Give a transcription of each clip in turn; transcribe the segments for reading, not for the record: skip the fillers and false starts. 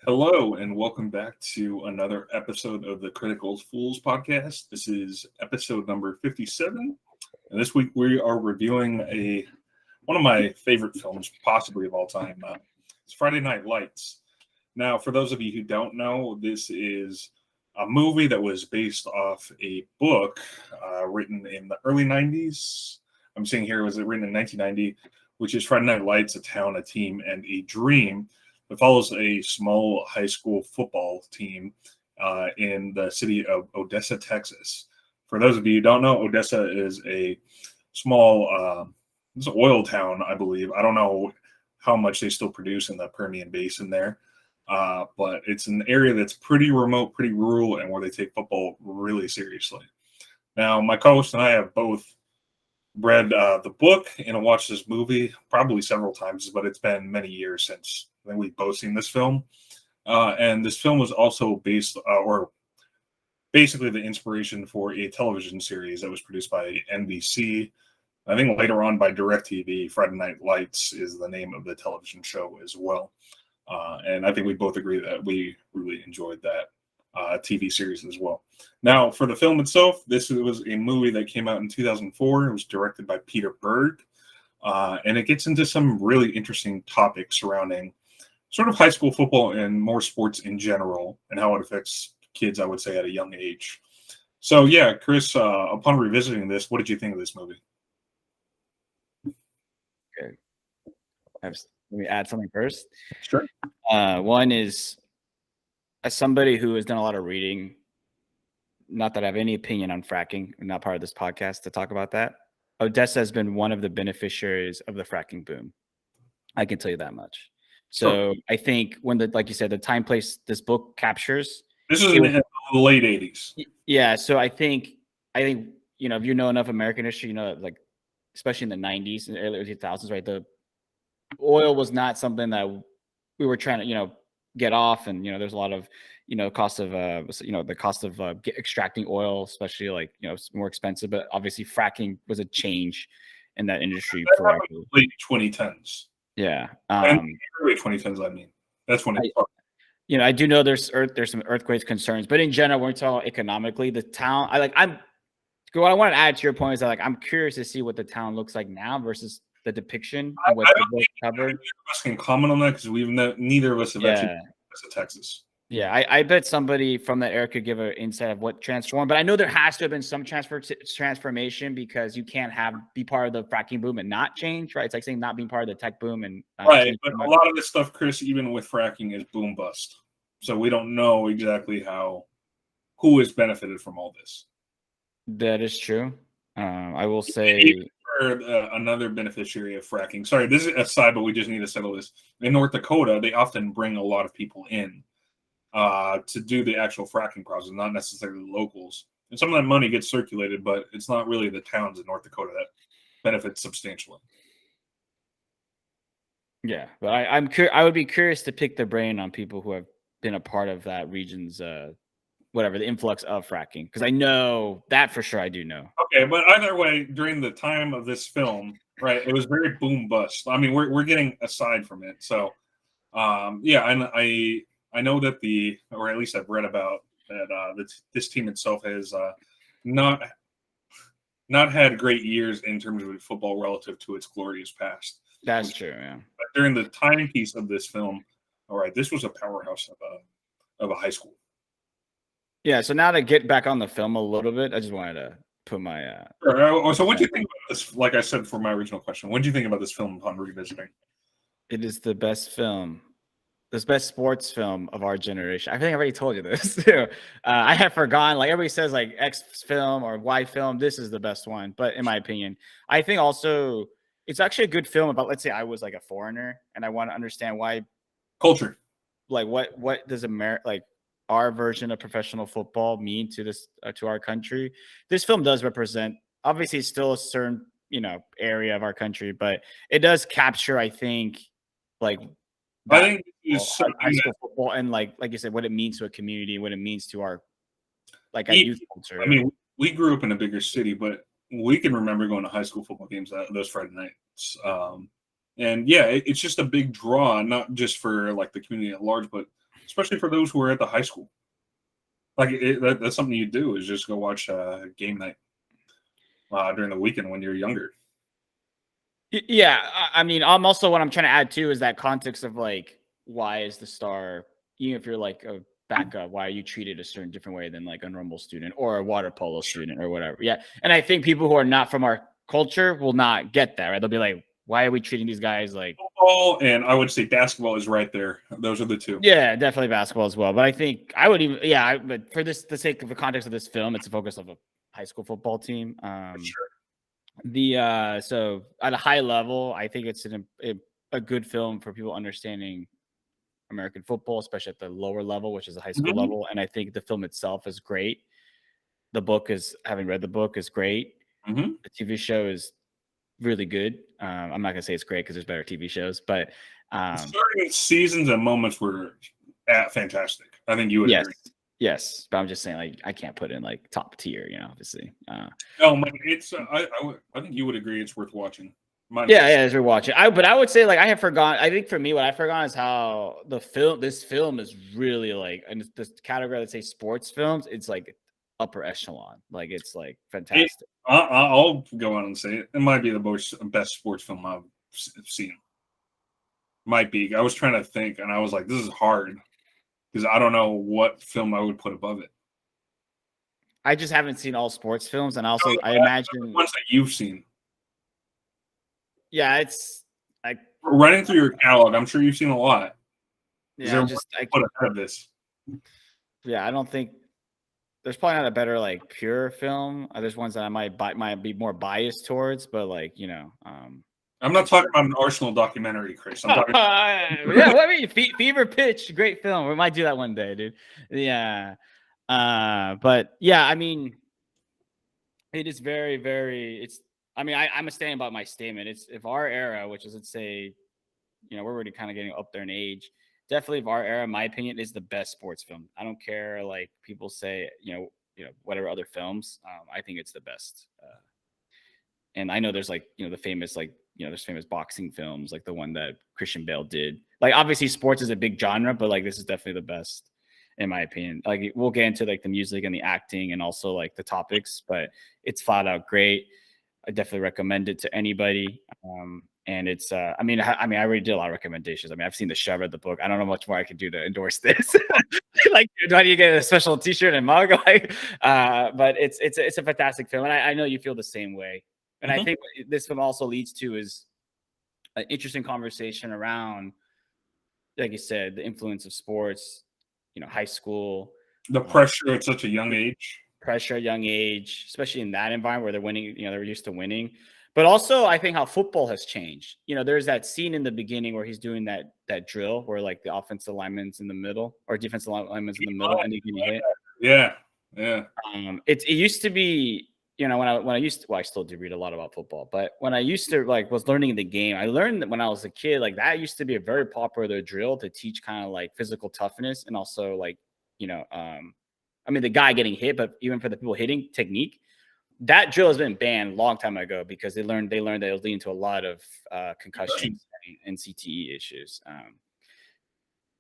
Hello, and welcome back to another episode of the Critical Fools podcast. This is episode number 57, and this week we are reviewing a one of my favorite films, possibly of all time. It's Friday Night Lights. Now, for those of you who don't know, this is a movie that was based off a book written in the early 90s. I'm seeing here, was it written in 1990, which is Friday Night Lights, a town, a team, and a dream. It follows a small high school football team in the city of Odessa, Texas. For those of you who don't know, Odessa is a small it's an oil town, I believe. I don't know how much they still produce in the Permian Basin there, but it's an area that's pretty remote, pretty rural, and where they take football really seriously. Now, my co-host and I have both read the book and watched this movie probably several times, but it's been many years since I think we've both seen this film. And this film was also based, or basically the inspiration for a television series that was produced by NBC. I think later on by DirecTV. Friday Night Lights is the name of the television show as well. And I think we both agree that we really enjoyed that TV series as well. Now, for the film itself, this was a movie that came out in 2004. It was directed by Peter Berg, and it gets into some really interesting topics surrounding sort of high school football and more sports in general and how it affects kids, I would say, at a young age. So, yeah, Chris, upon revisiting this, what did you think of this movie? Okay. Let me add something first. Sure. One is, as somebody who has done a lot of reading, not that I have any opinion on fracking, I'm not part of this podcast to talk about that. Odessa has been one of the beneficiaries of the fracking boom. I can tell you that much. So I think when like you said, the time, place this book captures. This is in the late 80s. Yeah. So I think, if you know enough American history, like, especially in the 90s and early 2000s, right? The oil was not something that we were trying to, get off. And, there's a lot of, cost of, the cost of extracting oil, especially like, it's more expensive, but obviously fracking was a change in that industry. That late 2010s. Yeah. Early 2010s, I mean. That's when it started. I do know there's some earthquakes concerns, but in general, when we talk economically, the town, what I want to add to your point is that, like, I'm curious to see what the town looks like now versus the depiction and what the book covered. Neither of us can comment on that because neither of us have actually been to Texas. Yeah, I bet somebody from that era could give an insight of what transformed, but I know there has to have been some transformation because you can't be part of the fracking boom and not change, right? It's like saying not being part of the tech boom and right. But a lot of this stuff, Chris, even with fracking, is boom bust. So we don't know exactly who has benefited from all this. That is true. I will say another beneficiary of fracking. Sorry, this is aside, but we just need to settle this. In North Dakota, they often bring a lot of people in to do the actual fracking process, not necessarily locals. And some of that money gets circulated, but it's not really the towns in North Dakota that benefit substantially. Yeah, but I would be curious to pick the brain on people who have been a part of that region's the influx of fracking, because I know that for sure. I do know. Okay, but either way, during the time of this film, right, it was very boom bust. I mean, we're getting aside from it. So, yeah, and I know that or at least I've read about that this team itself has not had great years in terms of football relative to its glorious past. That's true, yeah. But during the timepiece of this film, all right, this was a powerhouse of a high school. Yeah, so now to get back on the film a little bit, I just wanted to put my So what do you think about this? Like I said for my original question, what do you think about this film upon revisiting? It is the best film. This best sports film of our generation. I think I already told you this too. I have forgotten. Like, everybody says, like, X film or Y film. This is the best one, but in my opinion, I think also it's actually a good film about, let's say I was like a foreigner and I want to understand why culture, like what does our version of professional football mean to this to our country. This film does represent, obviously it's still a certain area of our country, but it does capture, I think, like, I think it's high school football and like you said, what it means to a community, what it means to our youth culture. I mean, we grew up in a bigger city, but we can remember going to high school football games those Friday nights. And yeah, it's just a big draw, not just for like the community at large, but especially for those who are at the high school. Like that's something you do is just go watch game night during the weekend when you're younger. Yeah, I mean, I'm also what I'm trying to add too is that context of like, why is the star, even if you're like a backup, why are you treated a certain different way than like a normal student or a water polo student or whatever? Yeah, and I think people who are not from our culture will not get that, right? They'll be like, why are we treating these guys like Football and I would say basketball is right there. Those are the two. Yeah, definitely basketball as well. But I think I would even, but for this, the sake of the context of this film, it's a focus of a high school football team. For sure. So at a high level, I think it's a good film for people understanding American football, especially at the lower level, which is the high school Mhm. level. And I think the film itself is great. The book is, having read the book, is great. Mhm. The TV show is really good. I'm not gonna say it's great because there's better TV shows, but Certain seasons and moments were fantastic. I think you would yes, agree. yes. But I'm just saying, like, I can't put in like top tier, obviously. No, it's I think you would agree it's worth watching. Yeah, as we're watching. But I would say like I have forgotten. I think for me, what I forgot is how this film is really like, and this category that say sports films, it's like upper echelon. Like it's like fantastic. I'll go on and say it. It might be the best sports film I've seen. Might be. I was trying to think, and I was like, this is hard because I don't know what film I would put above it. I just haven't seen all sports films, and also I imagine ones that you've seen. Yeah, it's like Running through your catalog, I'm sure you've seen a lot. yeah, I put ahead of this. Yeah, I don't think there's probably not a better like pure film. There's ones that I might be more biased towards, but like I'm not talking about an Arsenal documentary, Chris. I'm talking. Yeah, what I mean, Fever Pitch, great film. We might do that one day, dude. Yeah, but yeah, I mean, it is very, very. It's. I mean, I'm a stand by my statement. It's if our era, which is let's say, we're already kind of getting up there in age. Definitely, of our era, in my opinion, is the best sports film. I don't care like people say, whatever other films. I think it's the best. And I know there's like, the famous like, there's famous boxing films like the one that Christian Bale did. Like obviously sports is a big genre, but like this is definitely the best in my opinion. Like we'll get into like the music and the acting and also like the topics, but it's flat out great. I definitely recommend it to anybody. And it's I mean I already did a lot of recommendations. I mean I've seen the show, read the book. I don't know much more I can do to endorse this. Like do I need to get a special t-shirt and mug? Like but it's a fantastic film, and I know you feel the same way. And I think what this film also leads to is an interesting conversation around, like you said, the influence of sports, high school, The pressure at such a young age. pressure at a young age, especially in that environment where they're winning, they're used to winning. But also I think how football has changed. There's that scene in the beginning where he's doing that drill where like the offensive lineman's in the middle or defensive lineman's in the middle and he can hit. Yeah. Yeah. It used to be, when I used to, well, I still do read a lot about football, but when I used to like was learning the game, I learned that when I was a kid, like that used to be a very popular drill to teach kind of like physical toughness and also like, I mean, the guy getting hit, but even for the people hitting technique, that drill has been banned a long time ago because they learned that it was leading to a lot of concussions and CTE issues.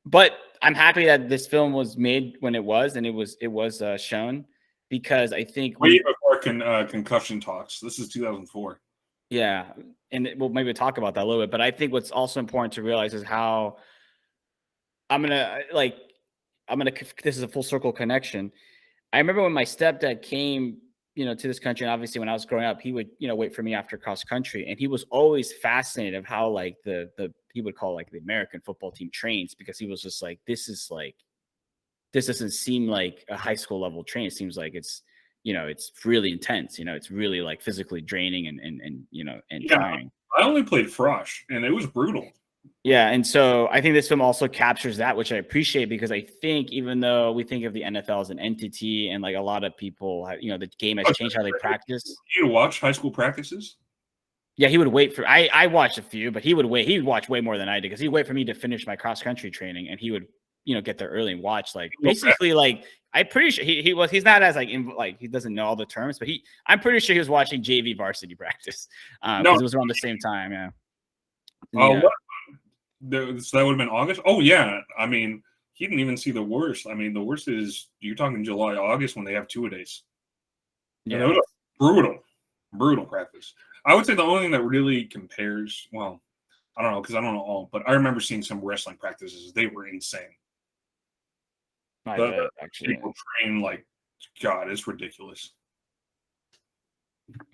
But I'm happy that this film was made when it was, and it was shown because I think way before concussion talks. This is 2004. Yeah, and we'll maybe talk about that a little bit. But I think what's also important to realize is how this is a full circle connection. I remember when my stepdad came, to this country, and obviously when I was growing up, he would, wait for me after cross country, and he was always fascinated of how like the he would call like the American football team trains, because he was just like, this doesn't seem like a high school level train. It seems like it's, it's really intense. It's really like physically draining and trying. I only played Frosh, and it was brutal. Yeah, and so I think this film also captures that, which I appreciate, because I think even though we think of the NFL as an entity and like a lot of people, the game has changed how they practice. You watch high school practices? Yeah, he would wait for. I watched a few, but he would wait. He would watch way more than I did because he'd wait for me to finish my cross country training, and he would, get there early and watch. Like basically, like I'm pretty sure he's not as like he doesn't know all the terms, but I'm pretty sure he was watching JV varsity practice because it was around the same time. Yeah. Oh, Yeah. what? So that would have been August. Oh yeah, I mean, he didn't even see the worst. I mean, the worst is you're talking July, August when they have 2-a-days, and those Yeah. are brutal practice. I would say the only thing that really compares, well, I don't know because I don't know all, but I remember seeing some wrestling practices. They were insane. I The bet actually. Yeah. people train like God. It's ridiculous.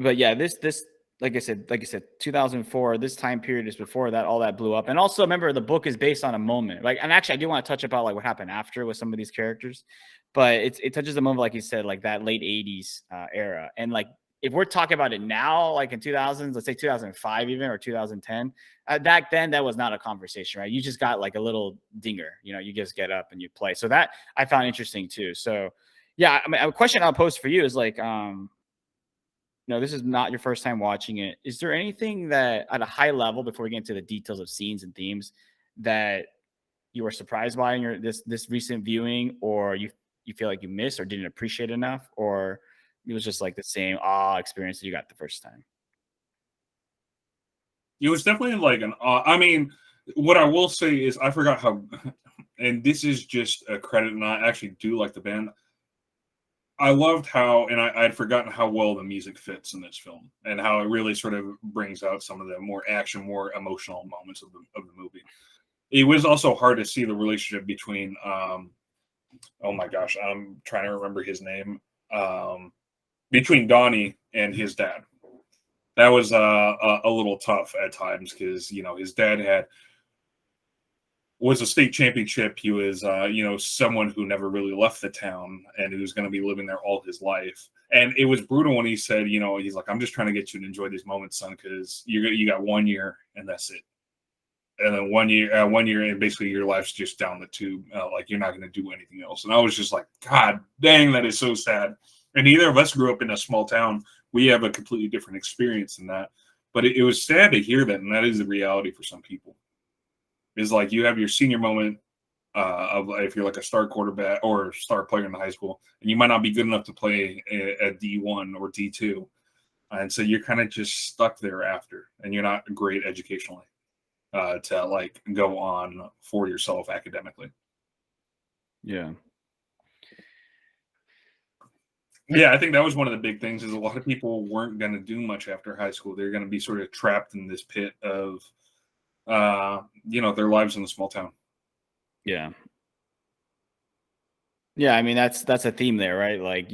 But yeah, this like I said, 2004. This time period is before that all that blew up. And also remember, the book is based on a moment. Like, and actually, I do want to touch about like what happened after with some of these characters, but it touches the moment, like you said, like that late '80s era. And like if we're talking about it now, like in 2000s, let's say 2005 even or 2010, back then that was not a conversation, right? You just got like a little dinger, you just get up and you play. So that I found interesting too. So yeah, I mean, a question I'll pose for you is like, no, this is not your first time watching it. Is there anything that, at a high level, before we get into the details of scenes and themes, that you were surprised by in your this recent viewing, or you feel like you missed or didn't appreciate enough, or it was just like the same awe experience that you got the first time? It was definitely like an. I mean, what I will say is I forgot how, and this is just a credit, and I actually do like the band. I loved how, and I'd forgotten how well the music fits in this film, and how it really sort of brings out some of the more action, more emotional moments of the movie. It was also hard to see the relationship between, oh my gosh, I'm trying to remember his name, um, between Donnie and his dad. That was a little tough at times because his dad was a state championship. He was, someone who never really left the town and who's going to be living there all his life. And it was brutal when he said, he's like, I'm just trying to get you to enjoy these moments, son, because you got 1 year and that's it. And then 1 year, and basically your life's just down the tube. Like you're not going to do anything else. And I was just like, God dang, that is so sad. And neither of us grew up in a small town. We have a completely different experience than that. But it was sad to hear that, and that is the reality for some people. Is like you have your senior moment of if you're like a star quarterback or star player in the high school, and you might not be good enough to play at D1 or D2, and so you're kind of just stuck there after, and you're not great educationally to like go on for yourself academically. Yeah. Yeah, I think that was one of the big things. Is a lot of people weren't going to do much after high school. They're going to be sort of trapped in this pit of their lives in the small town. Yeah. Yeah. I mean, that's a theme there, right? Like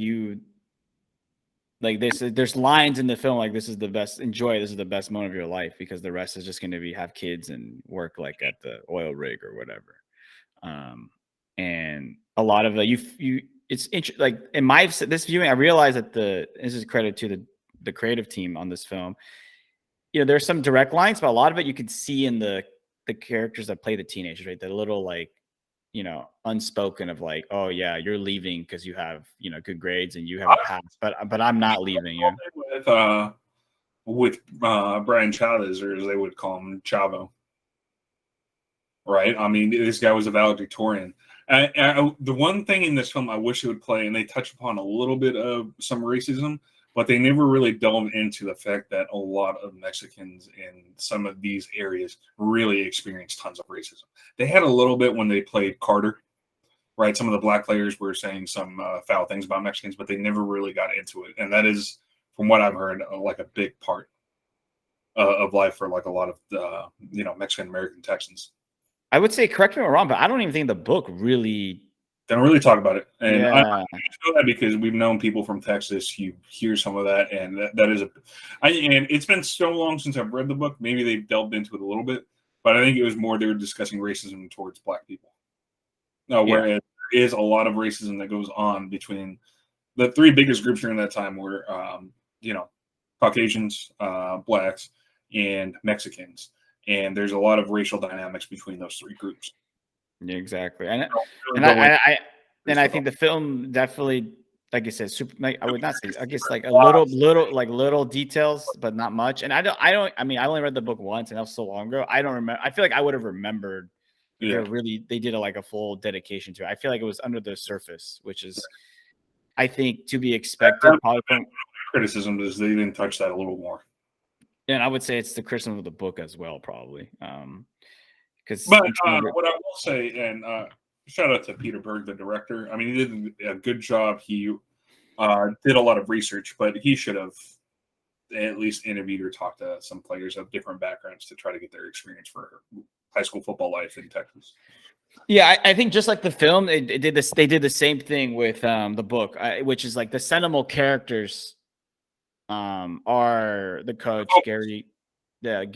there's lines in the film like this is the best this is the best moment of your life, because the rest is just going to be have kids and work like at the oil rig or whatever. And a lot of it's like in this viewing, I realized that this is credit to the creative team on this film. There's some direct lines, but a lot of it you could see in the characters that play the teenagers, right? The little like unspoken of like, oh yeah, you're leaving because you have good grades and you have a pass, but I'm not leaving you. With Brian Chavez, or as they would call him, Chavo. Right? I mean, this guy was a valedictorian. The one thing in this film I wish it would play, and they touch upon a little bit of some racism, but they never really delved into the fact that a lot of Mexicans in some of these areas really experienced tons of racism. They had a little bit when they played Carter, right? Some of the black players were saying some foul things about Mexicans, but they never really got into it. And that is, from what I've heard, like a big part of life for like a lot of Mexican American Texans. I would say, correct me if I'm wrong, but I don't even think the book really. They don't really talk about it, and Yeah. I know that because we've known people from Texas. You hear some of that, and that is and it's been so long since I've read the book. Maybe they've delved into it a little bit, but I think it was more they were discussing racism towards black people. No, whereas there is a lot of racism that goes on between the three biggest groups during that time were, Caucasians, blacks, and Mexicans, and there's a lot of racial dynamics between those three groups. Yeah, exactly. I think the film definitely, like I said, super. Like, I would not say. I guess like a little details, but not much. And I mean, I only read the book once, and that was so long ago. I don't remember. I feel like I would have remembered. Yeah. They did a full dedication to it. I feel like it was under the surface, which is, I think, to be expected. Probably from criticism is they didn't touch that a little more. And I would say it's the criticism of the book as well, probably. Because But in some of it, what I will say, and shout out to Peter Berg, the director. I mean, he did a good job. He did a lot of research, but he should have at least interviewed or talked to some players of different backgrounds to try to get their experience for high school football life in Texas. yeah, I think just like the film, it did this. They did the same thing with the book, which is like the seminal characters are the coach Oh, Gary, yeah, like,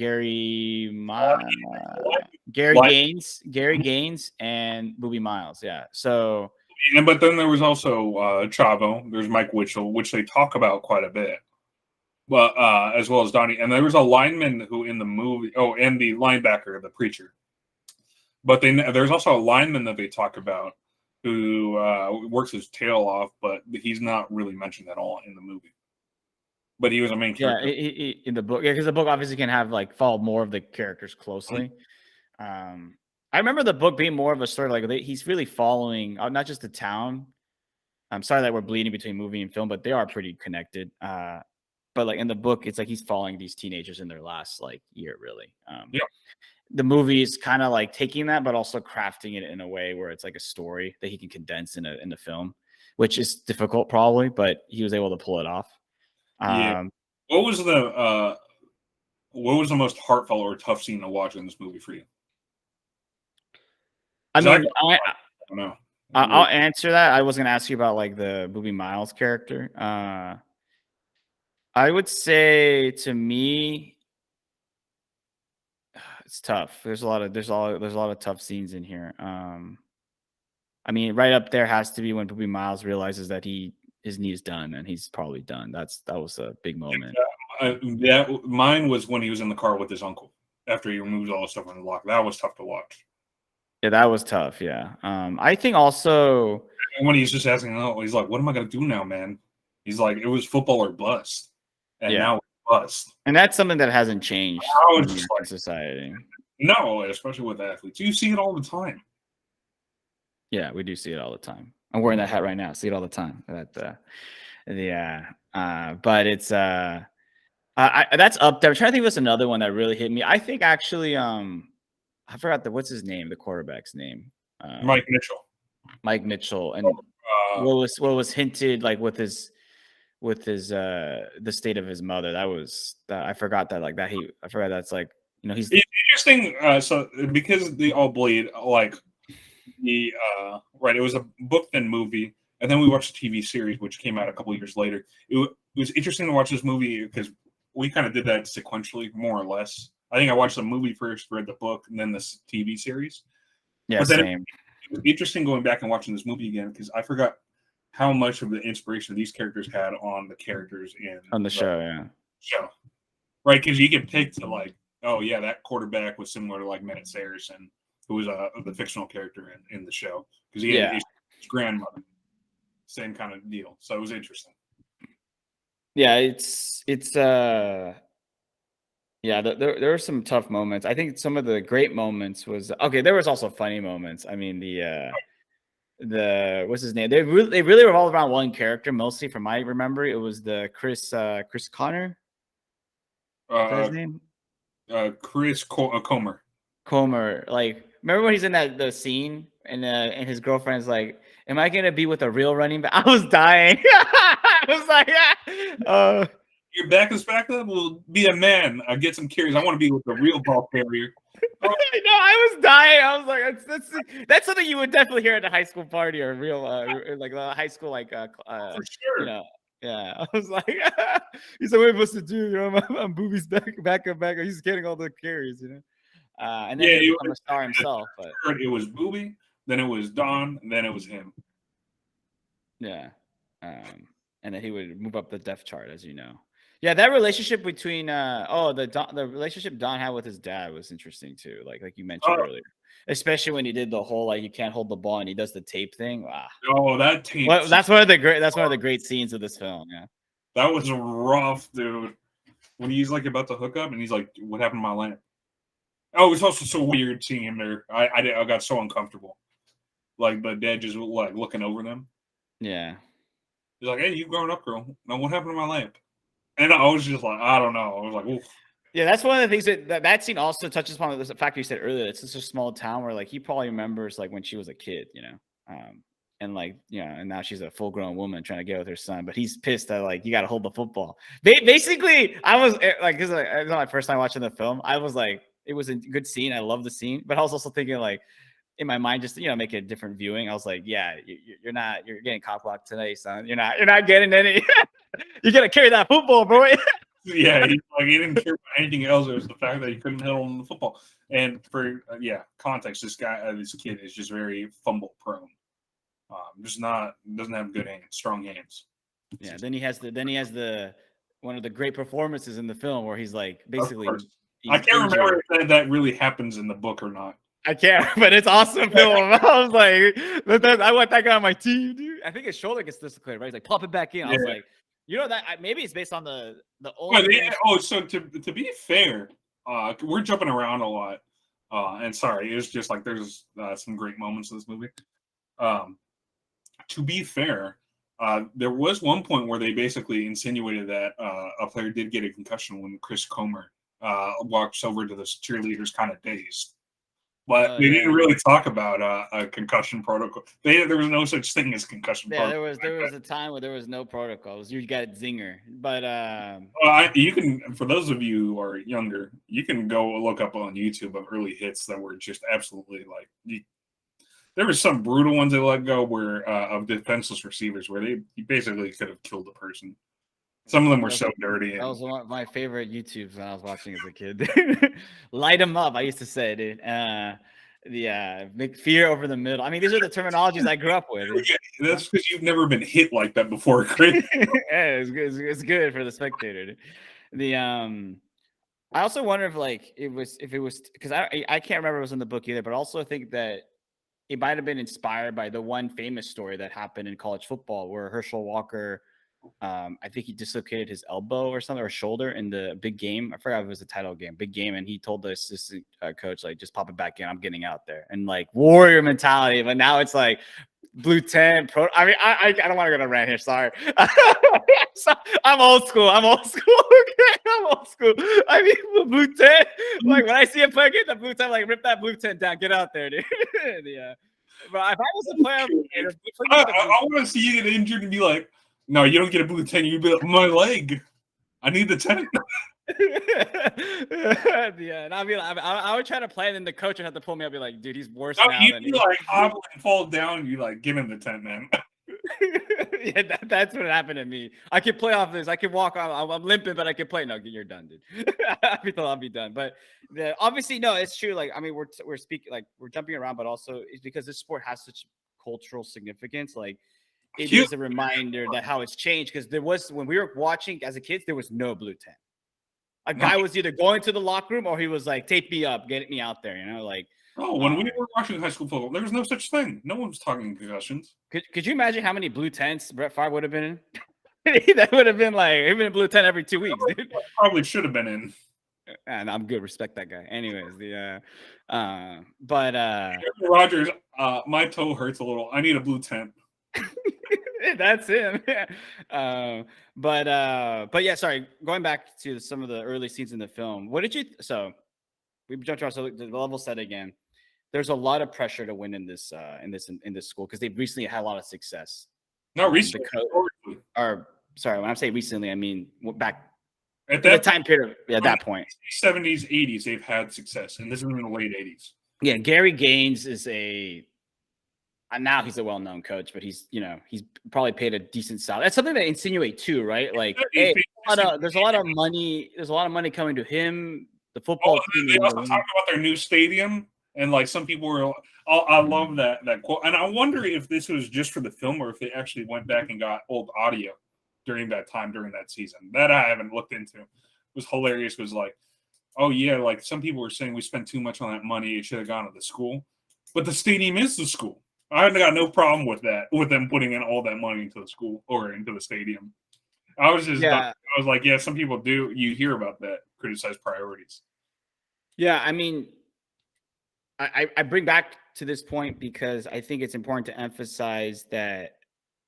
Gary Gaines, and Booby Miles. Yeah, so and but then there was also Chavo. There's Mike Witchell, which they talk about quite a bit. But as well as Donnie, and there was a lineman who in the movie. Oh, and the linebacker, the preacher. But there's also a lineman that they talk about who works his tail off, but he's not really mentioned at all in the movie. But he was a main yeah, character. in the book, yeah, because the book obviously can have like follow more of the characters closely. I remember the book being more of a story like he's really following not just the town. I'm sorry that we're bleeding between movie and film, but they are pretty connected. But like in the book, it's like he's following these teenagers in their last like year, really. Yeah. The movie is kind of like taking that, but also crafting it in a way where it's like a story that he can condense in a film, which is difficult probably, but he was able to pull it off. Yeah. What was the most heartfelt or tough scene to watch in this movie for you? I mean, I don't know. I'll answer that. I was going to ask you about like the Booby Miles character. I would say to me, it's tough. There's a lot of tough scenes in here. I mean, right up there has to be when Booby Miles realizes that his knee is done and he's probably done. That was a big moment. Mine was when he was in the car with his uncle after he removes all the stuff on the lock. That was tough to watch. Yeah, that was tough. Yeah. I think also when he's just asking, he's like, "What am I gonna do now, man?" He's like, "It was football or bust," and now it's bust. And that's something that hasn't changed in society. No, especially with athletes, you see it all the time. Yeah, we do see it all the time. I'm wearing that hat right now. See it all the time. But it's that's up there. I'm trying to think of what's another one that really hit me. I think actually, I forgot what's his name, the quarterback's name. Mike Mitchell. Mike Mitchell, and what was hinted like with his the state of his mother. I forgot that like that I forgot that's like he's it's interesting. So because they all bleed like. Right, it was a book then movie, and then we watched a TV series which came out a couple years later. It was interesting to watch this movie because we kind of did that sequentially, more or less. I think I watched the movie first, read the book, and then this TV series. Yeah, but then same. It was interesting going back and watching this movie again because I forgot how much of the inspiration these characters had on the characters in the show. Yeah, show. Right, because you can pick to like, oh yeah, that quarterback was similar to like Matt Saracen, who was the fictional character in the show, because he had his grandmother, same kind of deal. So it was interesting. Yeah, it's yeah. There were some tough moments. I think some of the great moments was okay. There was also funny moments. I mean, the what's his name? They really revolved around one character mostly. From my memory, it was the Chris Connor. His name? Chris Comer. Comer, like, remember when he's in the scene and his girlfriend's like, "Am I gonna be with a real running back?" I was dying. I was like, your back is back up. Will be a man. I get some carries. I want to be with a real ball carrier. No, I was dying. I was like, that's something you would definitely hear at a high school party or a real like a high school like for sure. Yeah, I was like, he's like, what am I supposed to do? I'm Booby's back. He's getting all the carries, and then he become a star himself. But it was Booby, then it was Don, and then it was him. Yeah, and then he would move up the depth chart, as you know. Yeah, that relationship between the relationship Don had with his dad was interesting too. Like you mentioned earlier, especially when he did the whole like you can't hold the ball and he does the tape thing. Wow. Oh, that tape. Well, that's one of the great scenes of this film. Yeah, that was rough, dude. When he's like about to hook up and he's like, "What happened to my lamp?" Oh, it's also so weird seeing him there. I got so uncomfortable. Like the dad just like looking over them. Yeah. He's like, "Hey, you growing up, girl? Now what happened to my lamp?" And I was just like, I don't know. I was like, oof. Yeah, that's one of the things that scene also touches upon the fact you said earlier. It's such a small town where like he probably remembers like when she was a kid, and like and now she's a full grown woman trying to get with her son, but he's pissed that like you got to hold the football. Basically, I was like, this is my first time watching the film. I was like, it was a good scene. I love the scene, but I was also thinking like in my mind, just to, make a different viewing. I was like, yeah, you're getting cock blocked today, son. You're not getting any. You gotta carry that football, bro. Yeah, he didn't care about anything else. It was the fact that he couldn't hit on the football. And for context, this kid is just very fumble prone. Just doesn't have good hands, strong hands. Yeah. Then he has the one of the great performances in the film where he's like basically. I can't remember if that really happens in the book or not. I can't, but it's awesome film. I was like, I want that guy on my team, dude. I think his shoulder gets dislocated, right? He's like, pop it back in. I was like, that maybe it's based on the old. So to be fair, we're jumping around a lot, and sorry, it's just like there's some great moments in this movie. To be fair, there was one point where they basically insinuated that a player did get a concussion when Chris Comer walks over to the cheerleaders kind of dazed. But they didn't really talk about a concussion protocol. There was no such thing as concussion protocol. There was a time where there was no protocols. You got zinger. But you can, for those of you who are younger, you can go look up on YouTube of early hits that were just absolutely like. There were some brutal ones they let go where of defenseless receivers where they basically could have killed a person. Some of them were so dirty. That was one of my favorite YouTubes when I was watching as a kid. Light them up, I used to say, dude. Make fear over the middle. I mean, these are the terminologies I grew up with. That's because you've never been hit like that before, Chris. Yeah, it's good for the spectator. I also wonder if it was because I can't remember if it was in the book either, but also I think that it might have been inspired by the one famous story that happened in college football where Herschel Walker. I think he dislocated his elbow or something or shoulder in the big game. I forgot if it was the title game, big game. And he told the assistant coach, like, just pop it back in. I'm getting out there. And like warrior mentality. But now it's like blue 10 pro. I mean, I don't want to go to rant here. Sorry. I'm old school. I'm old school. Okay? I'm old school. I mean, blue 10. Like when I see a player get the blue 10, like rip that blue 10 down. Get out there, dude. Yeah. But if I was a player, I want to see you get injured and be like, no, you don't get a blue 10. You be like, my leg. I need the 10. Yeah, and I would try to play, and then the coach would have to pull me up, and be like, "Dude, he's worse now." You'd be like hobble and fall down, and you like give him the 10, man. Yeah, that's what happened to me. I could play off this. I could walk on. I'm limping, but I could play. No, you're done, dude. I'll be done. But obviously, no, it's true. Like, I mean, we're speaking, like, we're jumping around, but also it's because this sport has such cultural significance. Like, it is a reminder that how it's changed, because there was, when we were watching as a kids, there was no blue 10. A guy was either going to the locker room or he was like, tape me up, get me out there, like. Oh, when we were watching high school football, there was no such thing. No one was talking concussions. Could you imagine how many blue 10s Brett Favre would have been in? That would have been like, he'd been in blue 10 every 2 weeks, dude. Probably should have been in. And I'm good. Respect that guy. Anyways, Rogers, my toe hurts a little. I need a blue 10. That's him. But yeah, sorry. Going back to some of the early scenes in the film, what did you? So we jumped around. So the level set again. There's a lot of pressure to win in this school because they've recently had a lot of success. Not recently. Sorry, when I say recently, I mean back at that time period. At that point, 70s, 80s, they've had success, and this is in the late 80s. Yeah, Gary Gaines is now he's a well-known coach, but he's probably paid a decent salary. That's something to insinuate too, right? Like, hey, there's a lot of money. There's a lot of money coming to him. The football team. They also talk about their new stadium, and like some people were. I love that quote, and I wonder if this was just for the film or if they actually went back and got old audio during that time during that season. That I haven't looked into. It was hilarious. It was like, oh yeah, like some people were saying we spent too much on that money. It should have gone to the school, but the stadium is the school. I got no problem with that, with them putting in all that money into the school or into the stadium. I was like, yeah, some people do. You hear about that, criticize priorities. Yeah, I mean, I bring back to this point because I think it's important to emphasize that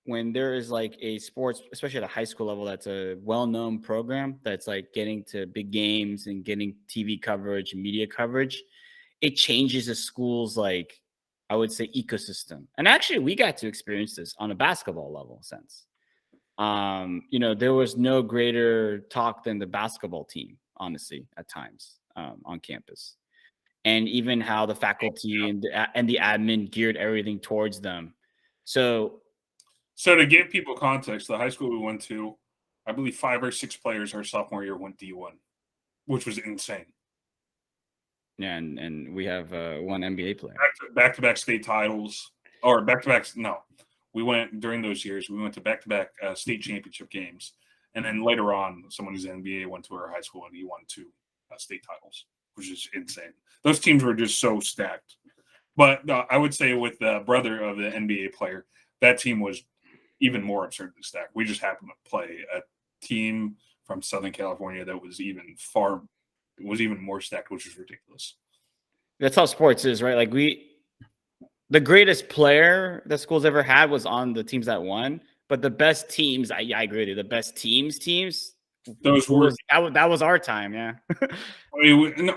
when there is like a sports, especially at a high school level, that's a well-known program that's like getting to big games and getting TV coverage and media coverage, it changes the school's like, I would say, ecosystem. And actually, we got to experience this on a basketball level sense. There was no greater talk than the basketball team, honestly, at times on campus, and even how the faculty and the admin geared everything towards them. So to give people context, the high school we went to, I believe 5 or 6 players our sophomore year went D1, which was insane. yeah, and we have one NBA player. Back-to-back state titles, or back-to-back. No, we went during those years. We went to back-to-back state championship games, and then later on, someone who's in the NBA went to our high school and he won 2 state titles, which is insane. Those teams were just so stacked. But I would say with the brother of the NBA player, that team was even more absurdly stacked. We just happened to play a team from Southern California that was even more stacked, which is ridiculous. That's how sports is, right? Like the greatest player that school's ever had was on the teams that won, but the best teams, I agree with you, the best teams, that was our time, yeah.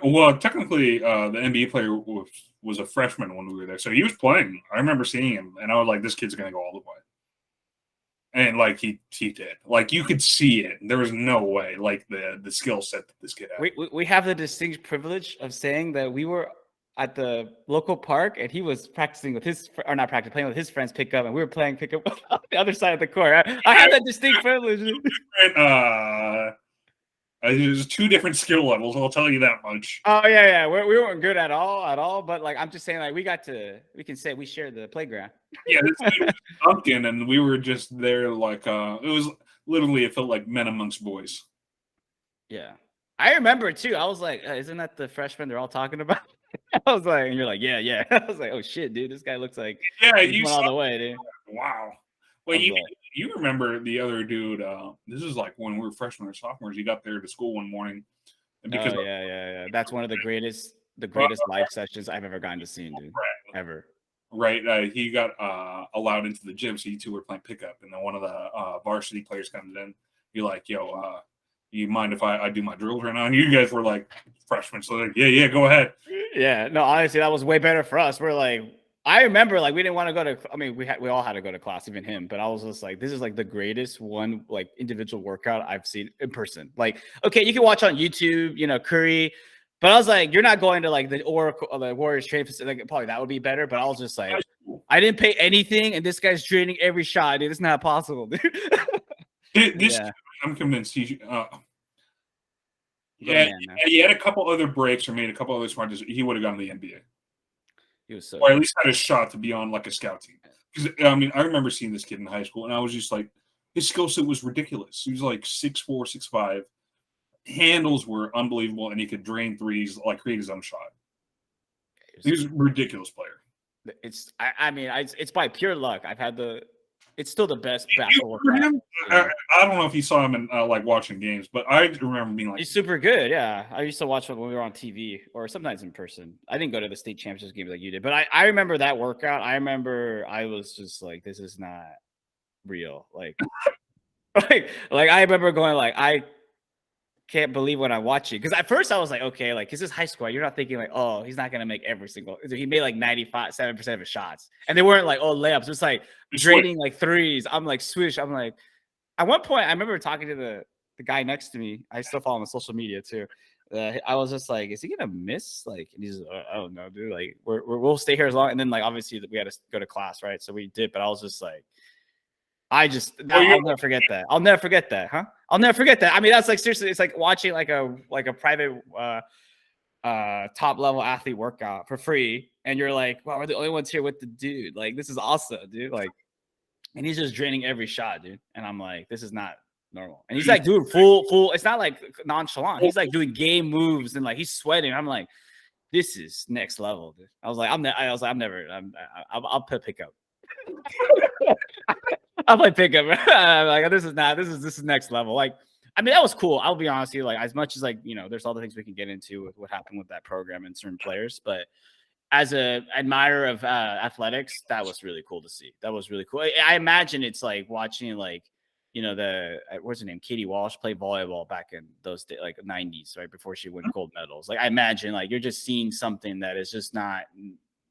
Well, technically, the NBA player was a freshman when we were there, so he was playing. I remember seeing him, and I was like, "This kid's gonna go all the way." And like he did, like you could see it. There was no way, like the skill set that this kid had. We have the distinct privilege of saying that we were at the local park and he was practicing with playing with his friends pickup, and we were playing pickup on the other side of the court. I have that distinct privilege. There's 2 different skill levels. I'll tell you that much. Oh yeah. We weren't good at all. But like I'm just saying, like we can say we shared the playground. Yeah, this dude was Duncan, and we were just there. Like it was literally, it felt like men amongst boys. Yeah, I remember it too. I was like, isn't that the freshman they're all talking about? I was like, and you're like, yeah. I was like, oh shit, dude, this guy looks like you went all the way, dude. Wow. Well, you remember the other dude? This is like when we were freshmen or sophomores. He got there to school one morning, and because yeah, that's one of the greatest live sessions I've ever gotten to see, dude. Right. Ever. Right. He got allowed into the gym, so you 2 were playing pickup, and then one of the varsity players comes in. You're like, "Yo, you mind if I do my drills right now?" And you guys were like freshmen, so like, yeah, go ahead. Yeah, no, honestly, that was way better for us. We're like, I remember like we didn't want to go to. I mean, we all had to go to class, even him. But I was just like, this is like the greatest one like individual workout I've seen in person. Like, okay, you can watch on YouTube, Curry. But I was like, you're not going to like the Oracle, the Warriors trade facility. Like, probably that would be better. But I was just like, I didn't pay anything, and this guy's draining every shot, dude. It's not possible, dude. I'm convinced he. He had a couple other breaks or made a couple other smart decisions. He would have gone to the NBA. He was or at least had a shot to be on like a scout team. Because I mean, I remember seeing this kid in high school, and I was just like, his skill set was ridiculous. He was like 6'4", 6'5". Handles were unbelievable, and he could drain threes, like create his own shot. He was a ridiculous player. It's by pure luck. It's still the best basketball. I don't know if you saw him in like watching games, but I remember being like, he's super good. Yeah, I used to watch him when we were on TV or sometimes in person. I didn't go to the state championships games like you did, but I remember that workout. I remember I was just like, this is not real. Like, like I remember going like, I can't believe when I watch it, because at first I was like, okay, like, this is high school. You're not thinking like, oh, he's not gonna make every single. He made like 95.7% of his shots, and they weren't like, oh, layups. It's like draining like threes. I'm like, swish. I'm like, at one point, I remember talking to the guy next to me. I still follow him on social media too. I was just like, is he gonna miss? Like, and he's like, I don't know, dude. Like, we'll stay here as long. And then like, obviously, we had to go to class, right? So we did. But I was just like, I'll never forget that. I'll never forget that, huh? I'll never forget that. I mean, that's like seriously, it's like watching like a private top level athlete workout for free, and you're like, wow, we're the only ones here with the dude. Like, this is awesome, dude. Like, and he's just draining every shot, dude. And I'm like, this is not normal. And he's like doing full. It's not like nonchalant. He's like doing game moves and like he's sweating. I'm like, this is next level, dude. I'll pick up. I'll play pickup. Like, this is next level. Like, I mean, that was cool. I'll be honest with you. Like, as much as like, there's all the things we can get into with what happened with that program and certain players, but as a admirer of athletics, that was really cool to see. That was really cool. I imagine it's like watching like, the what's her name, Katie Walsh play volleyball back in those days, like 90s, right before she won gold medals. Like I imagine like you're just seeing something that is just not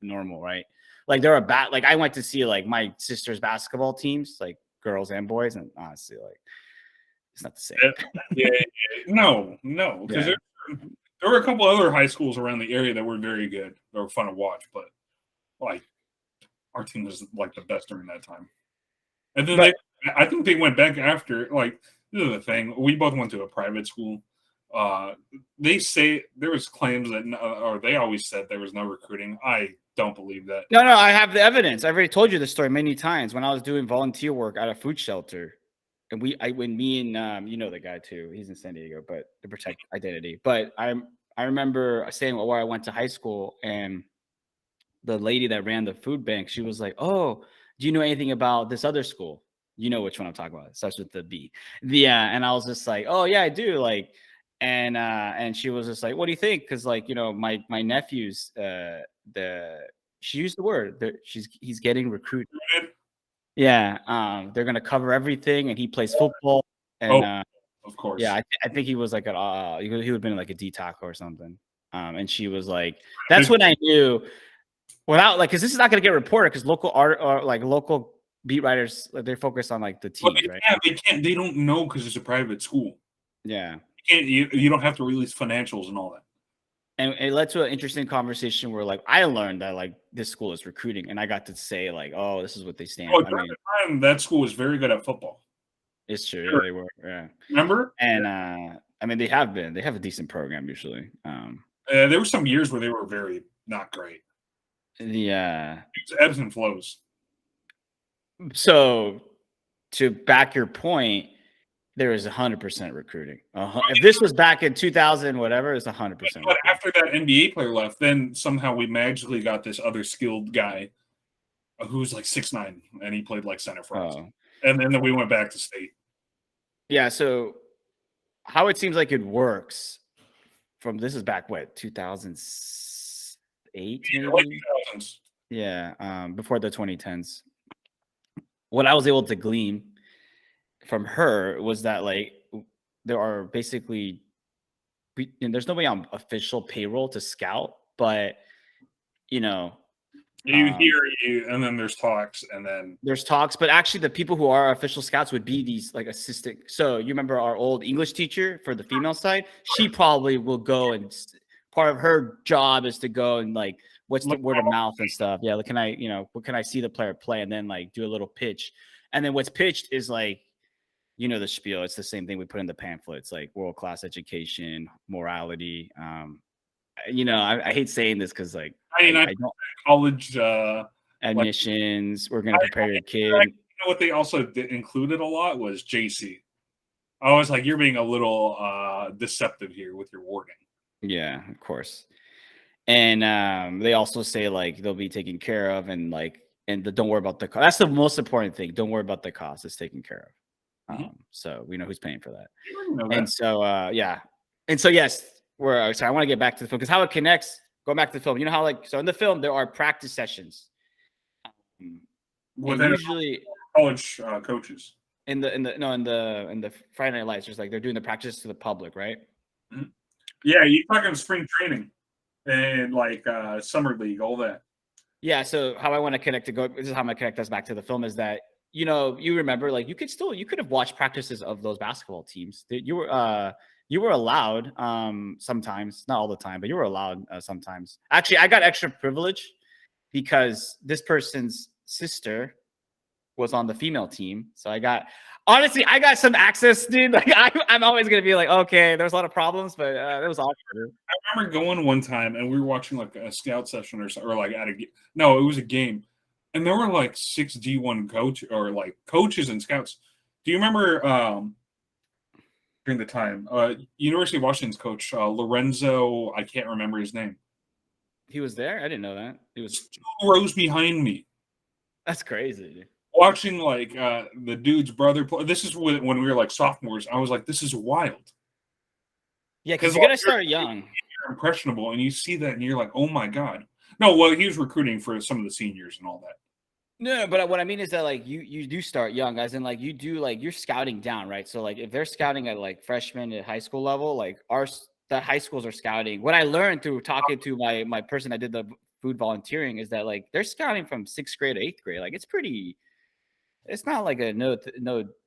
normal, right? Like there are like I went to see like my sister's basketball teams, like girls and boys, and honestly, like it's not the same. No, because Yeah. there were a couple other high schools around the area that were very good. They were fun to watch, but like our team was like the best during that time. And then I think they went back after. Like this is the thing. We both went to a private school. They say there was claims that, or they always said there was no recruiting. I don't believe that. No, I have the evidence. I've already told you this story many times when I was doing volunteer work at a food shelter. And when me and the guy too, he's in San Diego, but to protect identity. But I remember saying where I went to high school, and the lady that ran the food bank, she was like, "Oh, do you know anything about this other school? You know which one I'm talking about. It starts with the B." And I was just like, "Oh yeah, I do." Like, and she was just like, "What do you think?" Because like my nephew's she used the word he's getting recruited. Yeah, they're gonna cover everything, and he plays football. And of course, yeah, I think he was like he would have been like a DTOC or something. And she was like, that's when I knew. Without like, because this is not gonna get reported because local art or like local beat writers, like, they're focused on like the team, right? Yeah, they can't. They don't know because it's a private school. Yeah, You don't have to release financials and all that. and it led to an interesting conversation where like I learned that like this school is recruiting, and I got to say like, oh, this is what they stand. Oh, during the time, that school was very good at football. It's true. Sure. Yeah, they were. Yeah. Remember? And I mean, they have a decent program usually. There were some years where they were very not great. It's ebbs and flows. So to back your point, there is 100% recruiting. If this was back in 2000, whatever, it's 100%. But after that NBA player left, then somehow we magically got this other skilled guy who's like 6'9", and he played like center for us. And then we went back to state. Yeah. So how it seems like it works from this is back what 2008 maybe? Yeah, before the 2010s. What I was able to glean from her was that like there are basically there's nobody on official payroll to scout, but you hear and then there's talks, but actually the people who are official scouts would be these like assistant. So you remember our old English teacher for the female side? She probably will go, and part of her job is to go and like, what's the word of mouth and stuff. Yeah. Like, what can I see the player play? And then like do a little pitch. And then what's pitched is like, the spiel. It's the same thing we put in the pamphlets, like world-class education, morality. I hate saying this because like I don't college admissions. We're gonna prepare your kid. What they also included a lot was JC. I was like, you're being a little deceptive here with your wording. Yeah, of course. And they also say like they'll be taken care of, and don't worry about the cost. That's the most important thing. Don't worry about the cost. It's taken care of. So we know who's paying for that. And so yes, I want to get back to the film because how it connects. Going back to the film, you know how so in the film there are practice sessions. Usually college coaches. In the Friday Night Lights, there's like they're doing the practice to the public, right? Mm-hmm. Yeah, you're talking spring training and like summer league, all that. Yeah. So how I want to connect this is how I'm gonna connect us back to the film is that you remember like you could have watched practices of those basketball teams. You were allowed sometimes, not all the time, but you were allowed sometimes. Actually, I got extra privilege because this person's sister was on the female team. So I got some access, dude. Like I'm always gonna be like, okay, there's a lot of problems, but it was awesome. I remember going one time and we were watching like a scout session or like it was a game, and there were like 6 D1 coaches and scouts. Do you remember during the time University of Washington's coach Lorenzo? I can't remember his name. He was there. I didn't know that. He was 2 rows behind me. That's crazy, dude. Watching like the dude's brother play. This is when we were like sophomores. I was like, this is wild. Yeah, because you gotta start young. You're impressionable, and you see that, and you're like, oh my god. No, well, he was recruiting for some of the seniors and all that. No, but what I mean is that like you do start young, as in like you do like you're scouting down, right? So like if they're scouting at like freshman at high school level, like the high schools are scouting. What I learned through talking to my person that did the food volunteering is that like they're scouting from 6th grade to 8th grade. Like it's not like a no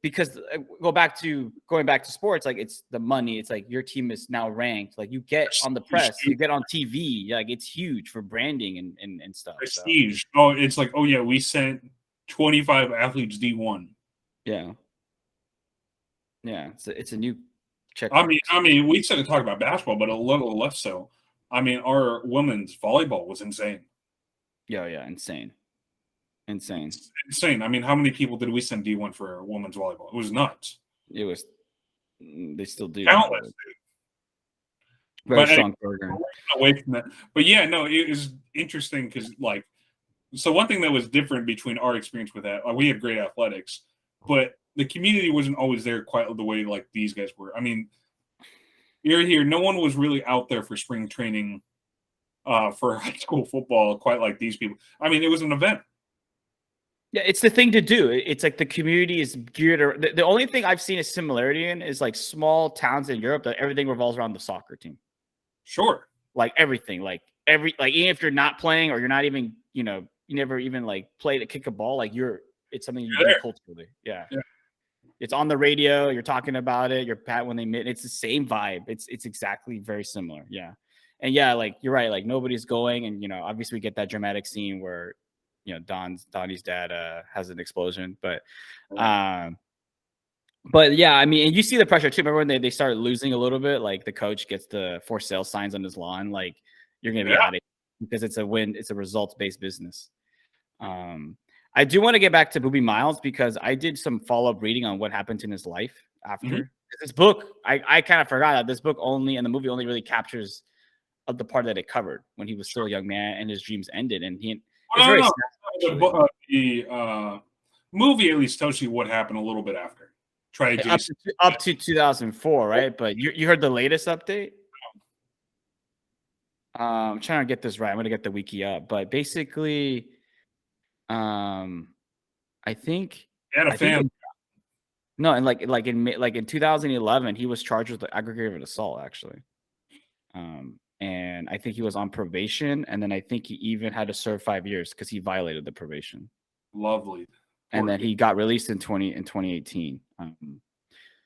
because going back to sports, like it's the money. It's like your team is now ranked. Like you get on the press, you get on TV. Like it's huge for branding and stuff. So Prestige. Oh, it's like, oh yeah, we sent 25 athletes D1. yeah. Yeah, it's a new check I mark. mean, we said to talk about basketball, but a little less so. I mean, our women's volleyball was insane. Yeah, insane. It's insane. I mean, how many people did we send D1 for women's volleyball? It was nuts. It was they still do. Countless. Very But strong program. away from that. But yeah, no, it was interesting because like, so one thing that was different between our experience with that, we had great athletics, but the community wasn't always there quite the way like these guys were. I mean, you're here. No one was really out there for spring training for high school football quite like these people. I mean, it was an event. Yeah, it's the thing to do. It's like the community is geared. The only thing I've seen a similarity in is like small towns in Europe that everything revolves around the soccer team. Sure. Like everything, like even if you're not playing or you're not even, you never even like play to kick a ball, like it's something you do culturally. Yeah. It's on the radio. You're talking about it. You're pat when they meet. It's the same vibe. It's exactly very similar. Yeah. And yeah, like you're right. Like nobody's going, and obviously we get that dramatic scene where, Donnie's dad has an explosion, but yeah, I mean, and you see the pressure too. Remember when they started losing a little bit, like the coach gets the for sale signs on his lawn, like you're gonna be out of it because it's a win. It's a results based business. I do want to get back to Booby Miles because I did some follow-up reading on what happened in his life after this book. I kind of forgot that this book only and the movie only really captures of the part that it covered when he was still a young man and his dreams ended. And the movie at least tells you what happened a little bit after. Up to 2004, right? But you heard the latest update? I'm trying to get this right. I'm going to get the wiki up. But basically, I think no, and like in 2011, he was charged with aggravated assault, actually. And I think he was on probation, and then I think he even had to serve 5 years because he violated the probation. Lovely. And then he got released in 2018.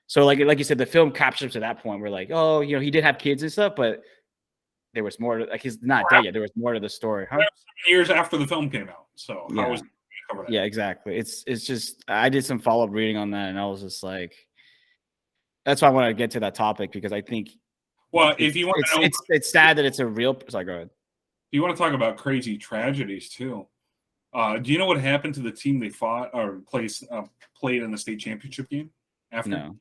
So like you said, the film captures to that point where like, oh, he did have kids and stuff, but there was more. Like he's not dead yet. There was more to the story. 7 years after the film came out. So yeah. how was yeah, exactly. It's just I did some follow-up reading on that, and I was just like, that's why I want to get to that topic because I think. Well, if you want to know, it's sad that it's a real. Sorry, go ahead. You want to talk about crazy tragedies too? Do you know what happened to the team they fought or played in the state championship game after? No.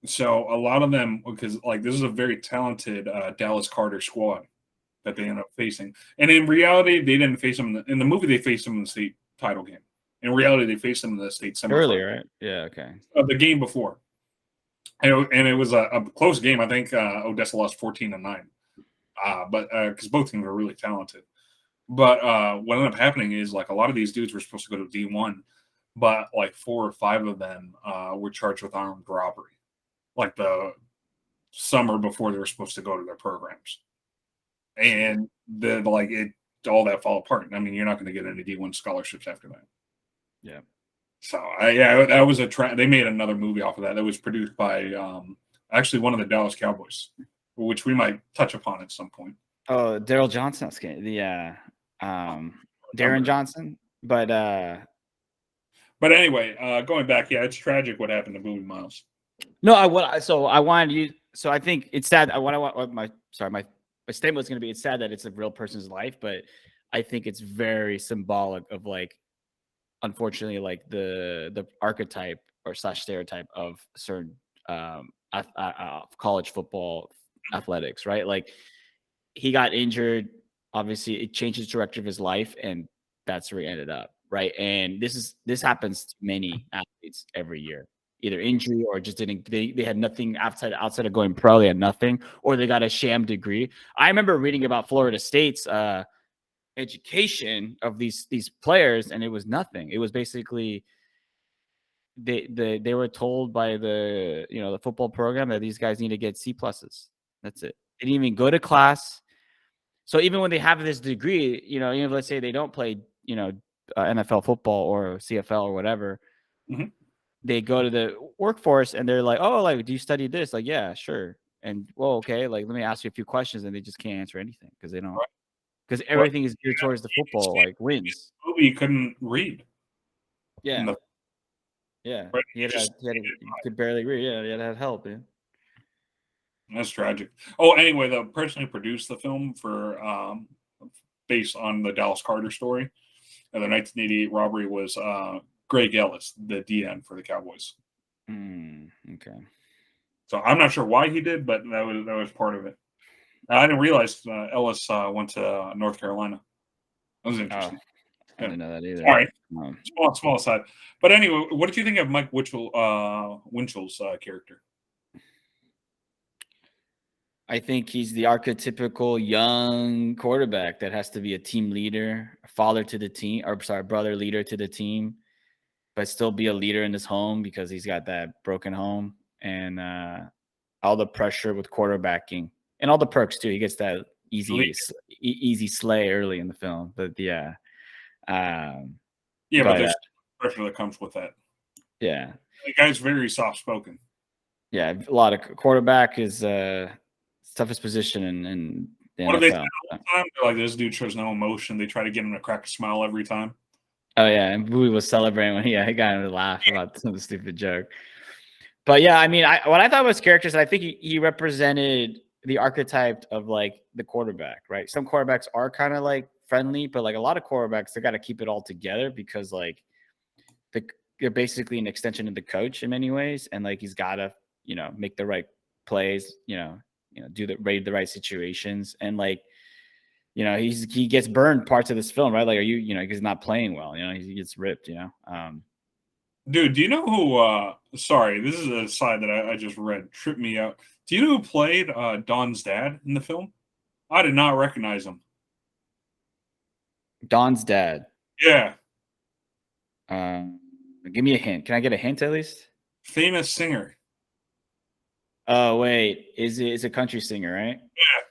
So a lot of them, because like this is a very talented Dallas Carter squad that they ended up facing, and in reality, they didn't face them in the movie. They faced them in the state title game. In reality, they faced them in the state semifinal. Earlier, right? Yeah. Okay. The game before. And it was a close game. I think Odessa lost 14-9, but because both teams were really talented. But what ended up happening is like a lot of these dudes were supposed to go to D1, but like 4 or 5 of them were charged with armed robbery, like the summer before they were supposed to go to their programs, and all that fall apart. I mean, you're not going to get any D1 scholarships after that. Yeah. So that was they made another movie off of that was produced by actually one of the Dallas Cowboys, which we might touch upon at some point. Oh, Daryl Johnson. Darren Johnson. But anyway, going back, it's tragic what happened to Booby Miles. No, I wanted you. So I think it's sad. My statement was going to be it's sad that it's a real person's life, but I think it's very symbolic of like. Unfortunately, like the archetype or stereotype of certain college football athletics, right? Like he got injured. Obviously, it changed the direction of his life, and that's where he ended up, right? And this happens to many athletes every year. either injury or just didn't. They had nothing outside of going pro. They had nothing, or they got a sham degree. I remember reading about Florida State's education of these players, and it was nothing. It was basically they were told by the the football program that these guys need to get C pluses. That's it. They didn't even go to class. So even when they have this degree, even if, let's say they don't play, NFL football or CFL or whatever, Mhm. they go to the workforce and they're like, oh, like, do you study this? Like, yeah, sure. And well, okay, like, let me ask you a few questions, and they just can't answer anything because they don't, Right. because Well, everything is geared towards the football, like wins. Movie couldn't read. In Yeah, the yeah. right, He could barely read. Yeah, he had to have help. Yeah. that's tragic. Oh, anyway, the person who produced the film for based on the Dallas Carter story of the 1988 robbery was Greg Ellis, the DN for the Cowboys. Okay. So I'm not sure why he did, but that was part of it. I didn't realize Ellis went to North Carolina. That was interesting. I didn't know that either. All right, small aside. But anyway, what did you think of Mike Winchell's character? I think he's the archetypical young quarterback that has to be a team leader, a father to the team, or sorry, brother leader to the team, but still be a leader in his home because he's got that broken home and all the pressure with quarterbacking and all the perks too. He gets that easy slay early in the film, but yeah. But there's pressure that comes with that. Yeah. The guy's very soft spoken. Yeah, a lot of quarterback is toughest position in the what NFL. Do they say all the time? They're like, this dude shows no emotion. They try to get him to crack a smile every time. Oh yeah, and Bowie was celebrating when he got him to laugh about some stupid joke. But yeah, I mean, what I thought was characters, I think he represented the archetype of like the quarterback, right? Some quarterbacks are kind of like friendly, but like a lot of quarterbacks, they got to keep it all together because like they're basically an extension of the coach in many ways, and like he's got to make the right plays, read the right situations, and like he gets burned parts of this film, right? Like, he's not playing well, he gets ripped, Dude, do you know who sorry, this is a side that I just read, tripped me out. Do you know who played Don's dad in the film? I did not recognize him. Don's dad. Yeah. Give me a hint. Can I get a hint at least? Famous singer. Oh wait, is it a country singer, right? Yeah.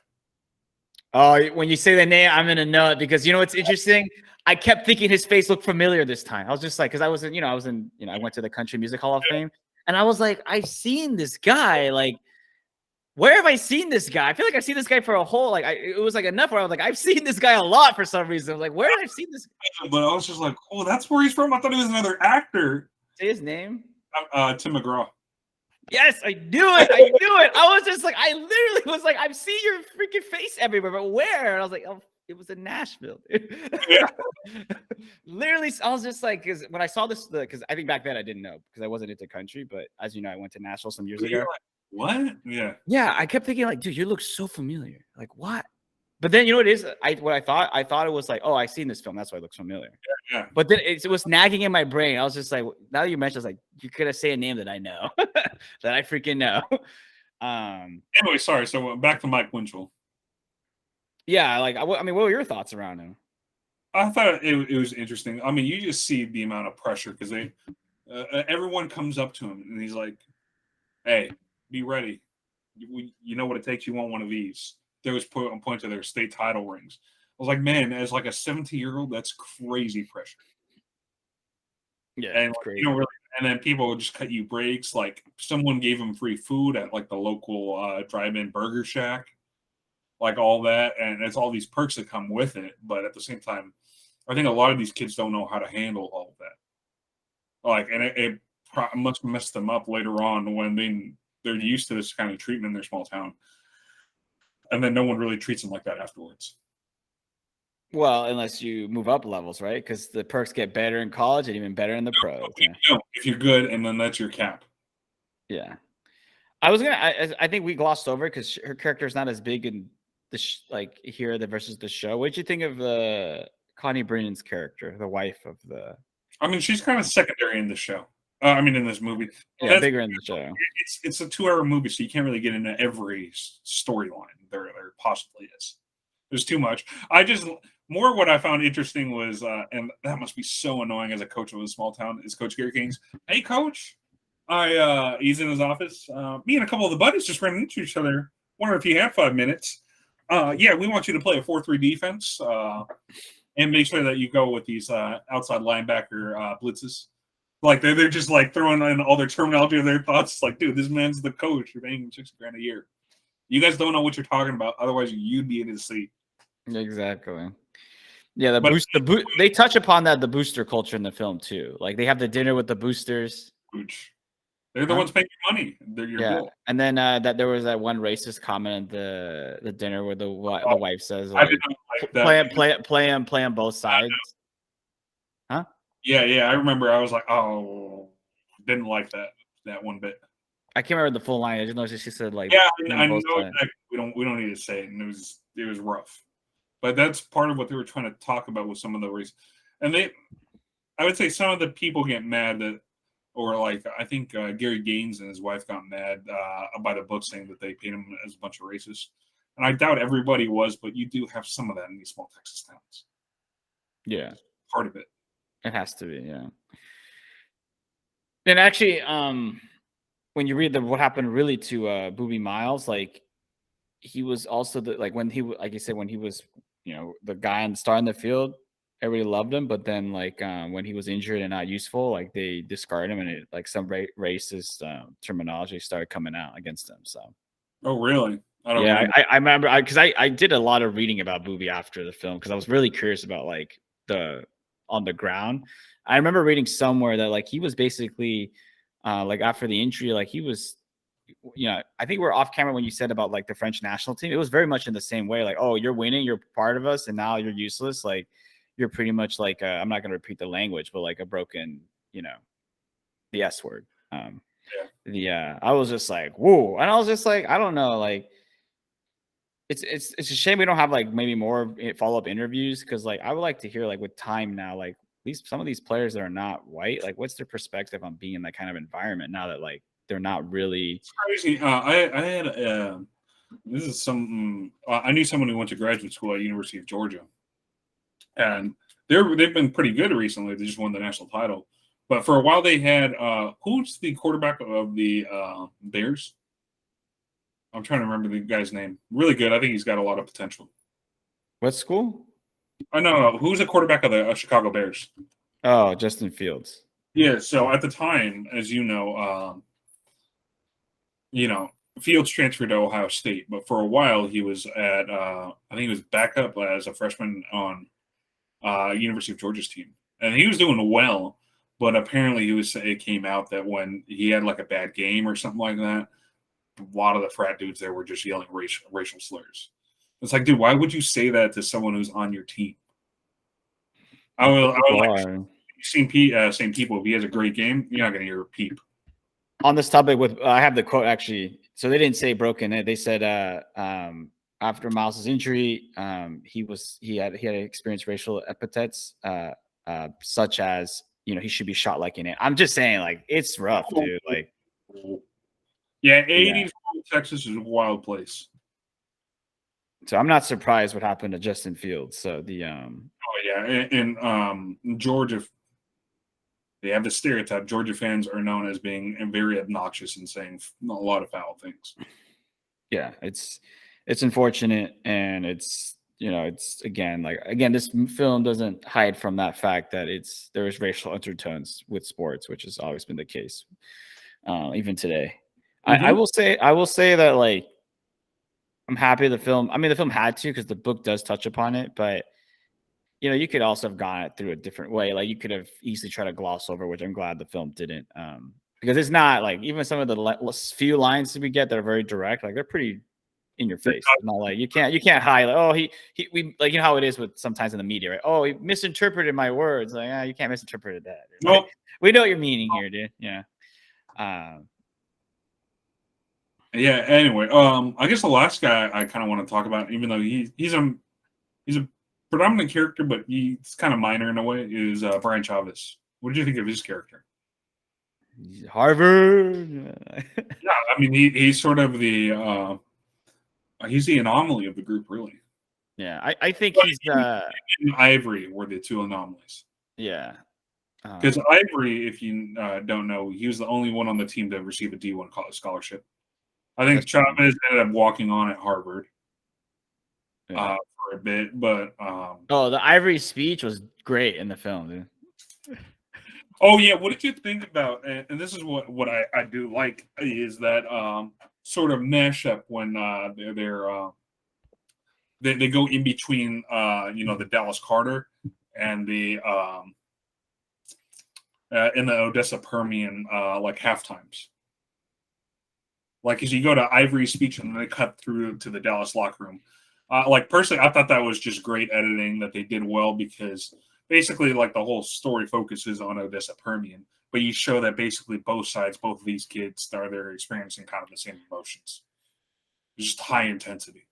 Oh, when you say the name, I'm gonna know it because what's interesting? I kept thinking his face looked familiar this time. I was just like, because I went to the Country Music Hall of Fame, and I was like, I've seen this guy. Like, where have I seen this guy? I feel like I've seen this guy for a whole, like, it was like enough where I was like, I've seen this guy a lot for some reason. I was like, where have I seen this guy? But I was just like, oh, that's where he's from. I thought he was another actor. Say his name. Tim McGraw. Yes, I knew it. I knew it. I was just like, I literally was like, I've seen your freaking face everywhere, but where? And I was like, oh, it was in Nashville. Yeah. Literally, I was just like, because when I saw this, because I think back then I didn't know because I wasn't into country, but as you know, I went to Nashville some years ago. Like, what? Yeah. Yeah, I kept thinking like, dude, you look so familiar. Like, what? But then what it is? I thought it was like, oh, I've seen this film. That's why it looks familiar. Yeah. But then it was nagging in my brain. I was just like, now that you mentioned, I was like, you could have said a name that I know, that I freaking know. Anyway, sorry. So back to Mike Winchell. Yeah, like I mean, what were your thoughts around him? I thought it was interesting. I mean, you just see the amount of pressure because everyone comes up to him and he's like, "Hey, be ready. You know what it takes. You want one of these." There was point to their state title rings. I was like, man, as like a 17-year-old, that's crazy pressure. Yeah, and crazy. you don't really, and then people would just cut you breaks. Like someone gave him free food at like the local drive-in burger shack, like all that, and it's all these perks that come with it. But at the same time, I think a lot of these kids don't know how to handle all of that. Like, and it must mess them up later on when they're used to this kind of treatment in their small town. And then no one really treats them like that afterwards. Well, unless you move up levels, right? Because the perks get better in college and even better in the pros. No, if you're good, and then that's your cap. Yeah. I think we glossed over because her character is not as big in like here versus the show. What did you think of Connie Brennan's character, the wife of the? I mean, she's kind of secondary in the show. I mean, in this movie. Yeah, bigger in the show. It's a 2-hour movie, so you can't really get into every storyline. There possibly is. There's too much. More what I found interesting was, and that must be so annoying as a coach of a small town, is Coach Gary King's. Hey, Coach, he's in his office. Me and a couple of the buddies just ran into each other. Wonder if you have 5 minutes. Yeah, we want you to play a 4-3 defense and make sure that you go with these outside linebacker blitzes. Like they're just like throwing in all their terminology of their thoughts. Like, dude, this man's the coach. You're paying him $60,000 a year. You guys don't know what you're talking about. Otherwise, you'd be in his seat. Exactly. Yeah, they touch upon the booster culture in the film too. Like they have the dinner with the boosters. They're the ones paying money. They're your bill. And then that there was that one racist comment at the dinner where the wife says, like, I did not like that. play on both sides. Huh? Yeah. I remember. I was like, oh, didn't like that one bit. I can't remember the full line. I just noticed she said, like, yeah, I know exactly. We don't need to say it, and it was rough. But that's part of what they were trying to talk about with some of the reasons. And I would say some of the people get mad that, or like, I think Gary Gaines and his wife got mad by the book saying that they paint him as a bunch of racists. And I doubt everybody was, but you do have some of that in these small Texas towns. Yeah. Part of it. It has to be, yeah. And actually, when you read what happened really to Boobie Miles, like, he was also when he was, the guy and star in the field, everybody loved him. But then when he was injured and not useful, like they discarded him, and it, some racist terminology started coming out against him. So. Oh, really? I remember because I did a lot of reading about Boobie after the film because I was really curious about like on the ground. I remember reading somewhere that like he was basically like after the injury, like he was. I think we're off camera when you said about like the French national team. It was very much in the same way. Like, oh, you're winning, you're part of us, and now you're useless. Like, you're pretty much like I'm not going to repeat the language, but like a broken, the S word. I was just like, whoa, and I was just like, I don't know, like, it's a shame we don't have like maybe more follow up interviews because like I would like to hear like with time now, like at least some of these players that are not white, like what's their perspective on being in that kind of environment now that like. They're not really. It's crazy. I had this is something I knew someone who went to graduate school at University of Georgia, and they've been pretty good recently. They just won the national title, but for a while they had who's the quarterback of the Bears? I'm trying to remember the guy's name. Really good. I think he's got a lot of potential. What school? No. Who's the quarterback of the Chicago Bears? Oh, Justin Fields. Yeah. So at the time, as Fields transferred to Ohio State, but for a while he was at I think he was backup as a freshman on University of Georgia's team, and he was doing well. But apparently, it came out that when he had like a bad game or something like that, a lot of the frat dudes there were just yelling racial slurs. It's like, dude, why would you say that to someone who's on your team? I would like same people. If he has a great game, you're not going to hear a peep. On this topic, I have the quote actually. So they didn't say broken. They said after Miles's injury, he had experienced racial epithets such as he should be shot like an ant. I'm just saying, like, it's rough, dude. Like, yeah, 80s Texas is a wild place. So I'm not surprised what happened to Justin Fields. So in Georgia. They have the stereotype. Georgia fans are known as being very obnoxious and saying a lot of foul things. Yeah, it's unfortunate, and it's this film doesn't hide from that fact that there is racial undertones with sports, which has always been the case, even today. Mm-hmm. I will say that like I'm happy the film. I mean, the film had to because the book does touch upon it, but. You could also have gone it through a different way. Like you could have easily tried to gloss over, which I'm glad the film didn't. Because it's not like even some of the few lines that we get that are very direct, like they're pretty in your face. It's not like you can't hide. Like, oh, we like how it is with sometimes in the media, right? Oh, he misinterpreted my words. Like, you can't misinterpret that. Like, nope. We know what you're meaning here, dude. Yeah. Yeah. Anyway, I guess the last guy I kind of want to talk about, even though he's a predominant character, but he's kind of minor in a way, is Brian Chavez. What did you think of his character? He's Harvard. Yeah, I mean he's sort of he's the anomaly of the group, really. Yeah, I think But he's and Ivory were the two anomalies. yeah. Because Ivory, if you don't know, he was the only one on the team to receive a D1 college scholarship. I think That's true. Chavez ended up walking on at Harvard Yeah. for a bit, but Oh, the Ivory speech was great in the film, dude. oh yeah, what did you think about? And this is what I do like is that sort of mashup when they go in between the Dallas Carter and the in the Odessa Permian like half times. Like as you go to Ivory's speech and then they cut through to the Dallas locker room. Like personally, I thought that was just great editing that they did well because basically like the whole story focuses on Odessa Permian, but you show that basically both sides, both of these kids are they're experiencing kind of the same emotions. It's just high intensity.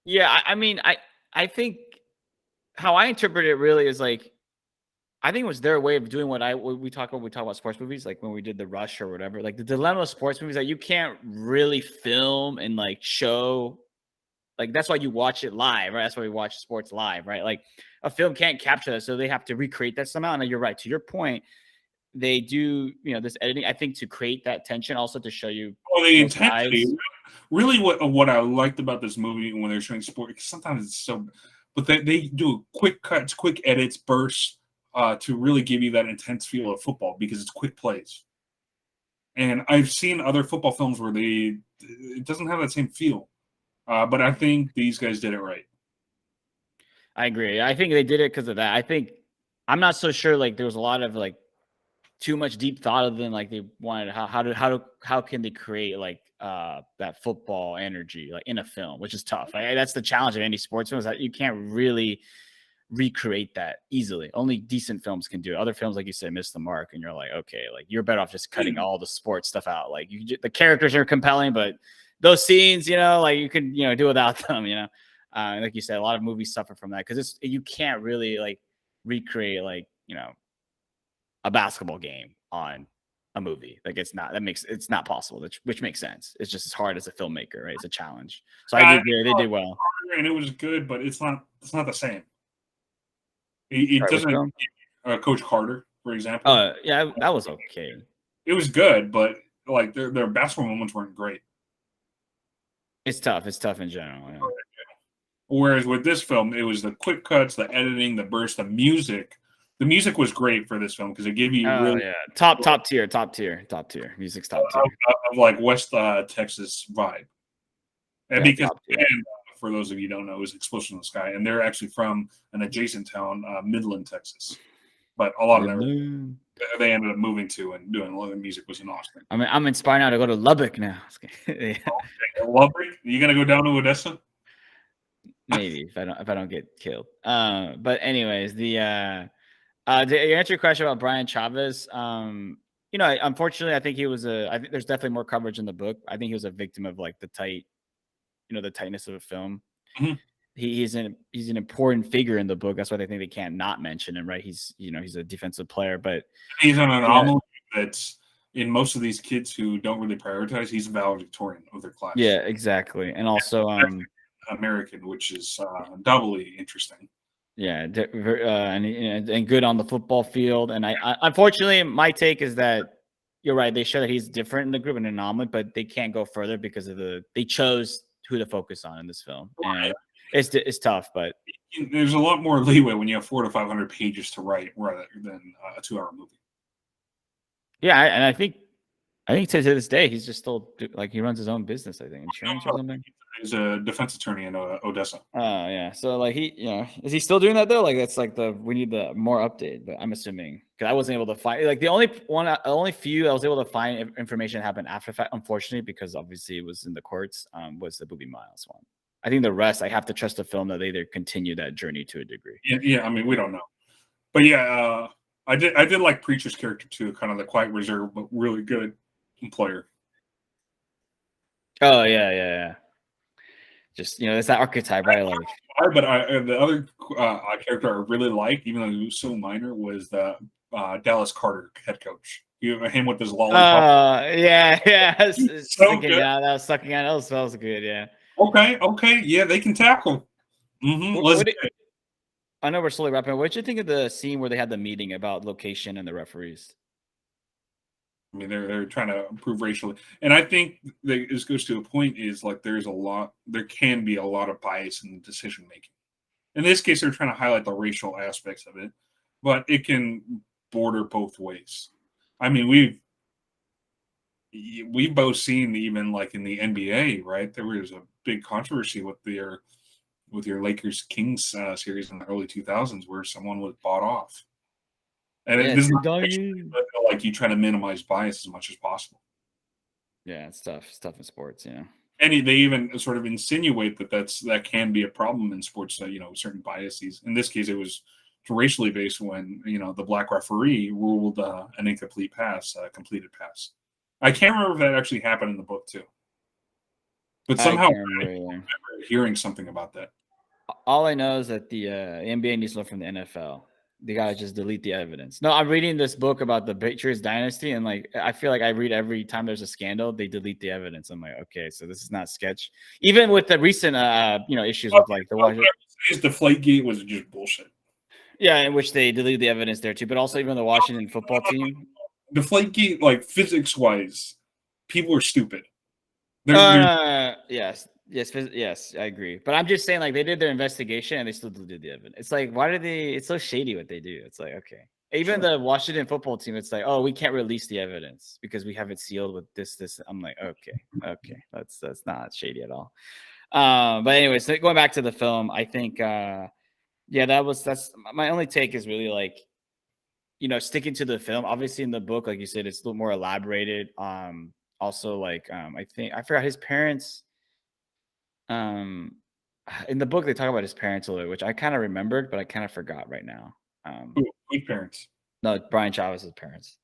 Yeah, I mean, I think how I interpret it really is like I think it was their way of doing what we talk about sports movies, like when we did The Rush or whatever. Like the dilemma of sports movies that you can't really film and like show. Like that's why you watch it live, right? That's why we watch sports live, right? Like a film can't capture that, so they have to recreate that somehow. And you're right. To your point, they do, this editing, I think, to create that tension, also to show you Well, the both intensity, sides. really, what I liked about this movie when they're showing sport, because sometimes it's so, but they do quick cuts, quick edits, bursts to really give you that intense feel of football because it's quick plays. And I've seen other football films where it doesn't have that same feel, but I think these guys did it right. I agree. I think they did it because of that. I think I'm not so sure. Like there was a lot of like too much deep thought other than like they wanted how can they create like that football energy like in a film, which is tough. That's the challenge of any sports film is that you can't really recreate that easily. Only decent films can do it. Other films, like you said, miss the mark, and you're like, okay, like you're better off just cutting all the sports stuff out. Like the characters are compelling, but those scenes, like you can do without them. Like you said, a lot of movies suffer from that because you can't really like recreate like a basketball game on a movie. Like it's not possible, which makes sense. It's just as hard as a filmmaker, right? It's a challenge. So I agree, they did well. And it was good, but it's not the same. It Sorry, which doesn't. film? Coach Carter, for example. Yeah, that was okay. It was good, but like their basketball moments weren't great. It's tough. It's tough in general. Yeah. Whereas with this film, it was the quick cuts, the editing, the burst, the music. The music was great for this film because it gave you really top tier. Music's top tier of like West Texas vibe. And because for those of you who don't know, it was Explosion in the Sky, and they're actually from an adjacent town, Midland, Texas. But a lot of them they ended up moving to and doing a lot of music was in Austin. I mean, I'm inspired now to go to Lubbock now. Okay. Lubbock? You gonna go down to Odessa? Maybe if I don't get killed. But anyways, to answer your question about Brian Chavez, unfortunately, I think I think there's definitely more coverage in the book. I think he was a victim of like the tightness of a film. Mm-hmm. He's an important figure in the book. That's why they think they can't not mention him, right? He's a defensive player, but he's an anomaly that's in most of these kids who don't really prioritize. He's a valedictorian of their class. Yeah, exactly, and also American, which is doubly interesting. Yeah, and good on the football field. And I unfortunately, my take is that you're right. They show that he's different in the group, an anomaly, but they can't go further because they chose who to focus on in this film. Right. And it's tough, but there's a lot more leeway when you have 400 to 500 pages to write rather than a 2-hour movie. Yeah, and I think to this day he's just still like he runs his own business. I think insurance or something. He's a defense attorney in Odessa. Oh yeah, so like is he still doing that though? Like that's like we need the more update. But I'm assuming because I wasn't able to find like the only few I was able to find information happened after fact. Unfortunately, because obviously it was in the courts. Was the Boobie Miles one? I think the rest I have to trust the film that they either continue that journey to a degree. Yeah. I mean, we don't know, but yeah, I did like Preacher's character too, kind of the quiet, reserved, but really good employer. Oh yeah. Just it's that archetype, right? Like, but the other character I really liked, even though he was so minor, was the Dallas Carter head coach. him with his lollipop. Yeah. So Sucking good. out. That was sucking out. That was good. Yeah. Okay, yeah, they can tackle. Let's What get it. I know we're slowly wrapping up. What did you think of the scene where they had the meeting about location and the referees? I mean, they're trying to improve racially, and I think this goes to a point is like there can be a lot of bias in decision making. In this case, they're trying to highlight the racial aspects of it, but it can border both ways. I mean, we've both seen even like in the NBA, right? There was a big controversy with your Lakers Kings series in the early 2000s where someone was bought off. And Yeah, this is Tim not Duncan. like you try to minimize bias as much as possible. Yeah, it's tough. It's tough in sports, you know. And they even sort of insinuate that can be a problem in sports. That certain biases. In this case, it was racially based when the black referee ruled an incomplete pass, a completed pass. I can't remember if that actually happened in the book too, but I somehow can't I remember either. remember hearing something about that. All I know is that the NBA needs to learn from the NFL. They gotta just delete the evidence. No, I'm reading this book about the Patriots dynasty, and like I feel like I read every time there's a scandal, they delete the evidence. I'm like, okay, so this is not sketch. Even with the recent issues with like the Washington, Deflategate was just bullshit. yeah, in which they deleted the evidence there too, but also even the Washington football team. Deflategate, like physics wise, people are stupid. Yes, I agree. But I'm just saying, like, they did their investigation and they still did the evidence. It's like, why do they? It's so shady what they do. It's like, okay, even the Washington football team, it's like, oh, we can't release the evidence because we have it sealed with this. I'm like, okay, that's not shady at all. But anyway, so going back to the film, I think, that's my only take is really like, sticking to the film. Obviously, in the book, like you said, it's a little more elaborated. Also, like, I think I forgot his parents. In the book, they talk about his parents a little, which I kind of remembered, but I kind of forgot right now. Good parents. No, Brian Chavez's parents.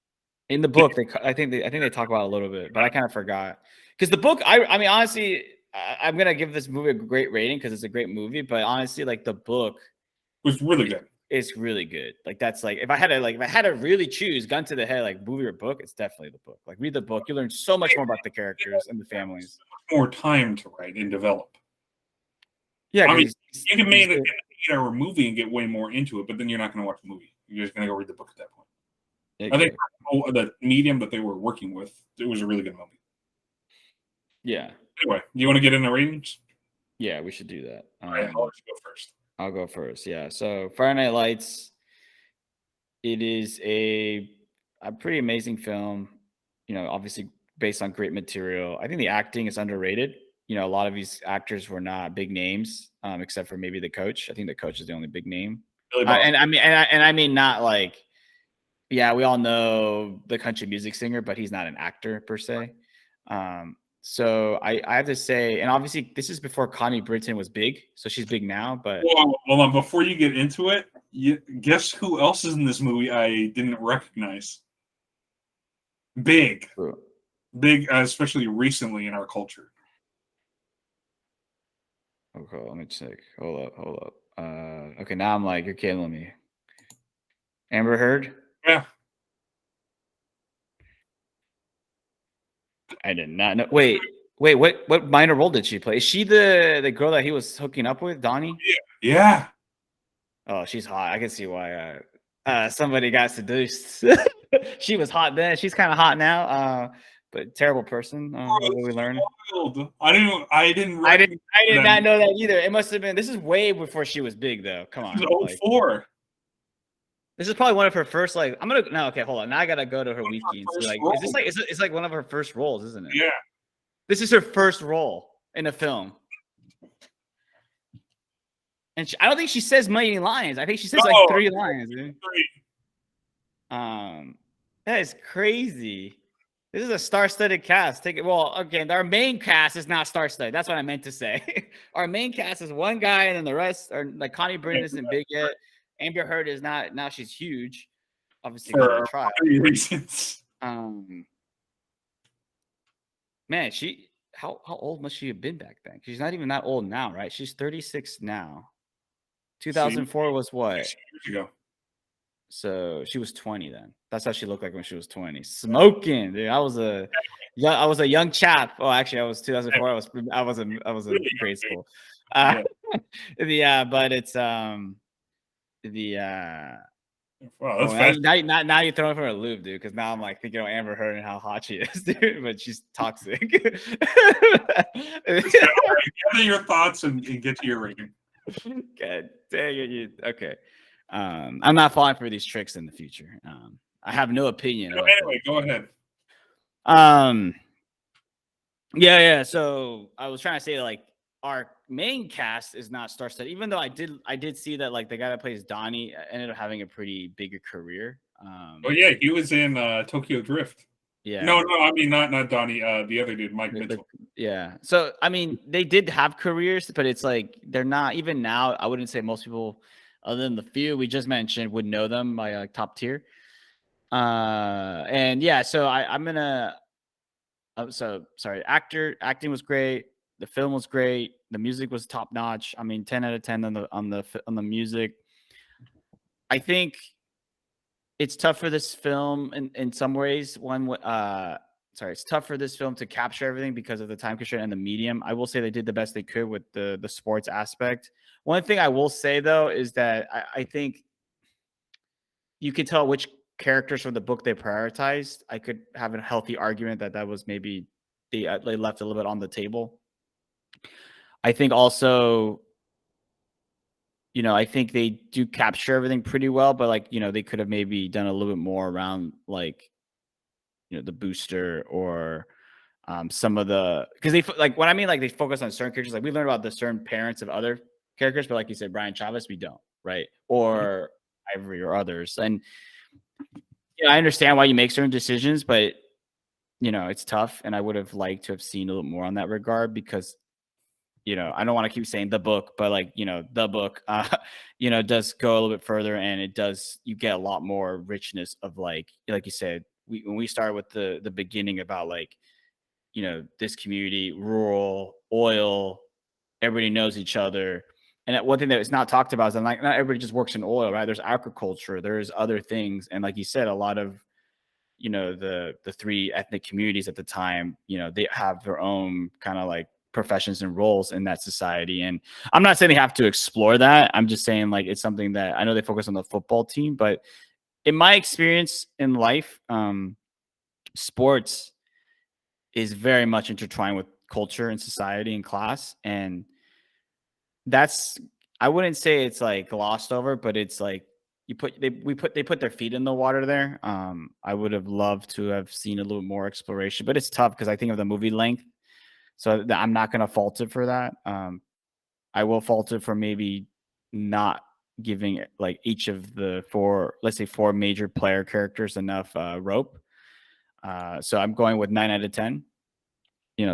In the book, I think they talk about it a little bit, but I kind of forgot because the book. I mean, honestly, I'm gonna give this movie a great rating because it's a great movie. But honestly, like the book was really good. It's really good. Like that's like if I had to really choose, gun to the head, like movie or book, it's definitely the book. Like read the book, you learn so much more about the characters and the families. More time to write and develop. Yeah, I mean, you can make an 8-hour movie and get way more into it, but then you're not going to watch the movie. You're just going to go read the book at that point. Exactly. I think the medium that they were working with, it was a really good movie. Yeah. Anyway, you want to get into ratings? Yeah, we should do that. All right, I'll let you go first. I'll go first. Yeah. So Friday Night Lights, it is a pretty amazing film. Obviously based on great material. I think the acting is underrated. A lot of these actors were not big names, except for maybe the coach. I think the coach is the only big name. And I mean, not like, yeah, we all know the country music singer, but he's not an actor per se. So I have to say, and obviously this is before Connie Britton was big, so she's big now. But hold on, before you get into it, guess who else is in this movie I didn't recognize? Big, especially recently in our culture. Okay, let me check. Hold up. Okay, now I'm like, you're killing me. Amber Heard? Yeah. I did not know. Wait. What minor role did she play? Is she the girl that he was hooking up with, Donnie? Yeah. Oh, she's hot. I can see why somebody got seduced. She was hot then. She's kind of hot now. But terrible person. What we learned. I didn't I did not know that either. It must have been. This is way before she was big, though. Come on. 04. This is probably one of her first. Like, I'm gonna. No, okay, hold on. Now I gotta go to her wiki and see. Like, is this like? It's like one of her first roles, isn't it? Yeah. This is her first role in a film. And I don't think she says many lines. I think she says like 3 lines. Dude. That is crazy. This is a star-studded cast. Okay, our main cast is not star-studded. That's what I meant to say. Our main cast is one guy, and then the rest are like Connie Britton isn't big yet. Amber Heard is not. Now she's huge, obviously because of the trial. Reasons. Man, how old must she have been back then? She's not even that old now, right? She's 36 now. 2004 was what? 6 years ago. So she was 20 then. That's how she looked like when she was 20. Smoking, dude. I was a young chap. Oh, actually, I was 2004. I was in grade school. Yeah. Yeah, but it's the Wow, oh, that's fast. now you're throwing for a loop, dude. Because now I'm like thinking of Amber Heard and how hot she is, dude. But she's toxic. Gather your thoughts and get to your rating. God dang it! Okay. I'm not falling for these tricks in the future. I have no opinion. No, about anyway, go ahead. Yeah. So I was trying to say like our main cast is not star-studded, even though I did see that like the guy that plays Donnie ended up having a pretty bigger career. Oh yeah, he was in Tokyo Drift. Yeah. No, I mean not Donnie. The other dude, Mike Mitchell. Yeah. So I mean, they did have careers, but it's like they're not even now. I wouldn't say most people, other than the few we just mentioned, would know them by like top tier. And yeah, so I'm gonna. So sorry, acting was great. The film was great. The music was top notch. I mean, 10 out of 10 on the music. I think it's tough for this film in some ways. It's tough for this film to capture everything because of the time constraint and the medium. I will say they did the best they could with the sports aspect. One thing I will say though is that I think you could tell which characters from the book they prioritized. I could have a healthy argument that was maybe they left a little bit on the table. I think also, I think they do capture everything pretty well, but like, they could have maybe done a little bit more around like, the booster or some of the, because they like what I mean, like they focus on certain characters. Like we learned about the certain parents of other characters, but like you said, Brian Chavez, we don't, right? Or Ivory or others. And I understand why you make certain decisions, but it's tough. And I would have liked to have seen a little more on that regard because, I don't want to keep saying the book, but like, the book, does go a little bit further and you get a lot more richness of like you said, when we started with the beginning about like, this community, rural, oil, everybody knows each other. And one thing that is not talked about is that like not everybody just works in oil, right? There's agriculture, there's other things. And like you said, a lot of, the three ethnic communities at the time, they have their own kind of like professions and roles in that society. And I'm not saying they have to explore that. I'm just saying like it's something that I know they focus on the football team, but in my experience in life, sports is very much intertwined with culture and society and class. And I wouldn't say it's like glossed over, but it's like they put their feet in the water there. I would have loved to have seen a little more exploration, but it's tough because I think of the movie length. So I'm not going to fault it for that. I will fault it for maybe not giving like each of the four major player characters enough rope. So I'm going with 9 out of 10.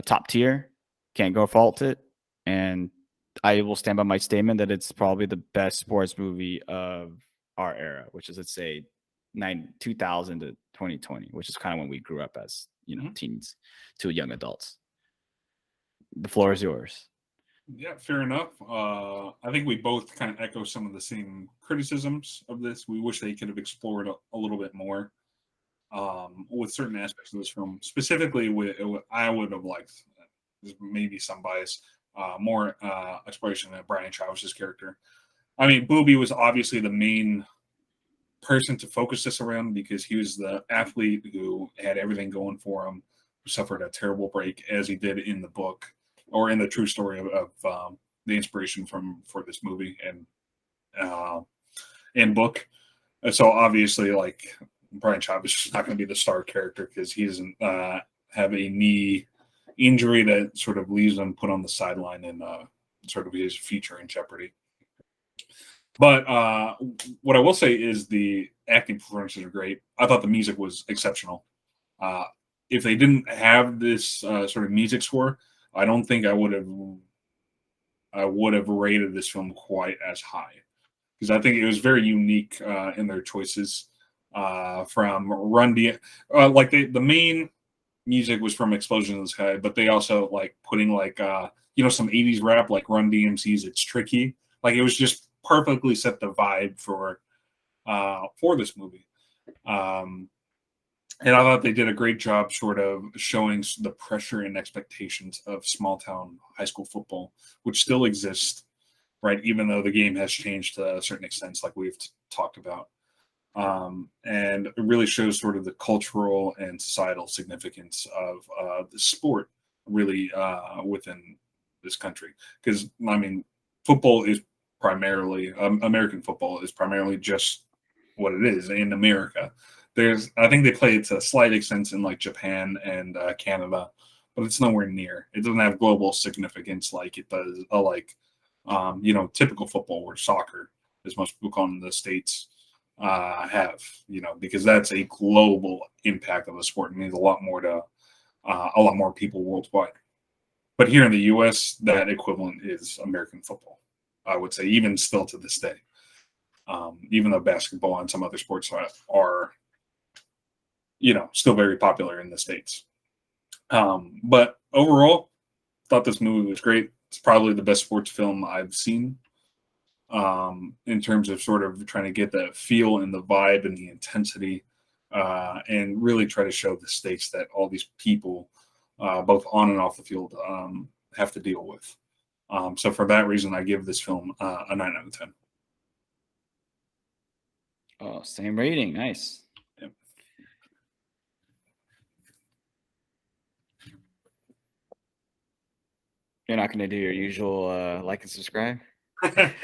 Top tier, can't go fault it. And I will stand by my statement that it's probably the best sports movie of our era, which is let's say 2000 to 2020, which is kind of when we grew up as teens to young adults. The floor is yours. Yeah, fair enough. I think we both kind of echo some of the same criticisms of this. We wish they could have explored a little bit more with certain aspects of this film. Specifically, I would have liked maybe some bias, more exploration of Brian Chavez's character. I mean, Booby was obviously the main person to focus this around because he was the athlete who had everything going for him, who suffered a terrible break as he did in the book or in the true story of the inspiration for this movie and book. And so obviously, like Brian Chavez is not going to be the star character because he doesn't have a knee injury that sort of leaves him put on the sideline and sort of his future in jeopardy. But what I will say is the acting performances are great. I thought the music was exceptional. If they didn't have this sort of music score, I don't think I would have rated this film quite as high because I think it was very unique in their choices from Run DMC. Like the main music was from Explosion in the Sky, but they also like putting like some 80s rap like Run DMC's It's Tricky. Like it was just perfectly set the vibe for for this movie. And I thought they did a great job sort of showing the pressure and expectations of small town high school football, which still exists, right? Even though the game has changed to a certain extent, like we've talked about. And it really shows sort of the cultural and societal significance of the sport really within this country. Because, I mean, football is primarily, American football is primarily just what it is in America. I think they play it to a slight extent in like Japan and Canada, but it's nowhere near. It doesn't have global significance like it does, typical football or soccer, as most people call it in the States, have, because that's a global impact of the sport. It means a lot more to a lot more people worldwide. But here in the U.S., that equivalent is American football, I would say, even still to this day. Even though basketball and some other sports are still very popular in the States. But overall, thought this movie was great. It's probably the best sports film I've seen in terms of sort of trying to get the feel and the vibe and the intensity and really try to show the stakes that all these people, both on and off the field, have to deal with. So for that reason, I give this film a 9 out of 10. Oh, same rating. Nice. Yep. You're not going to do your usual like and subscribe? All right,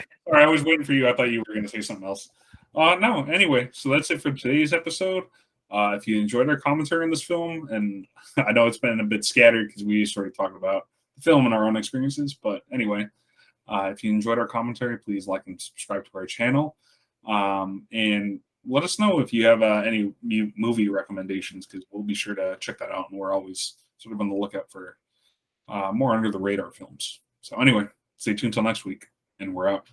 I was waiting for you. I thought you were going to say something else. No, anyway, so that's it for today's episode. If you enjoyed our commentary on this film, and I know it's been a bit scattered because we sort of talked about the film and our own experiences, but anyway, if you enjoyed our commentary, please like and subscribe to our channel. And let us know if you have any movie recommendations, because we'll be sure to check that out. And we're always sort of on the lookout for more under the radar films. So anyway, stay tuned till next week, and we're out.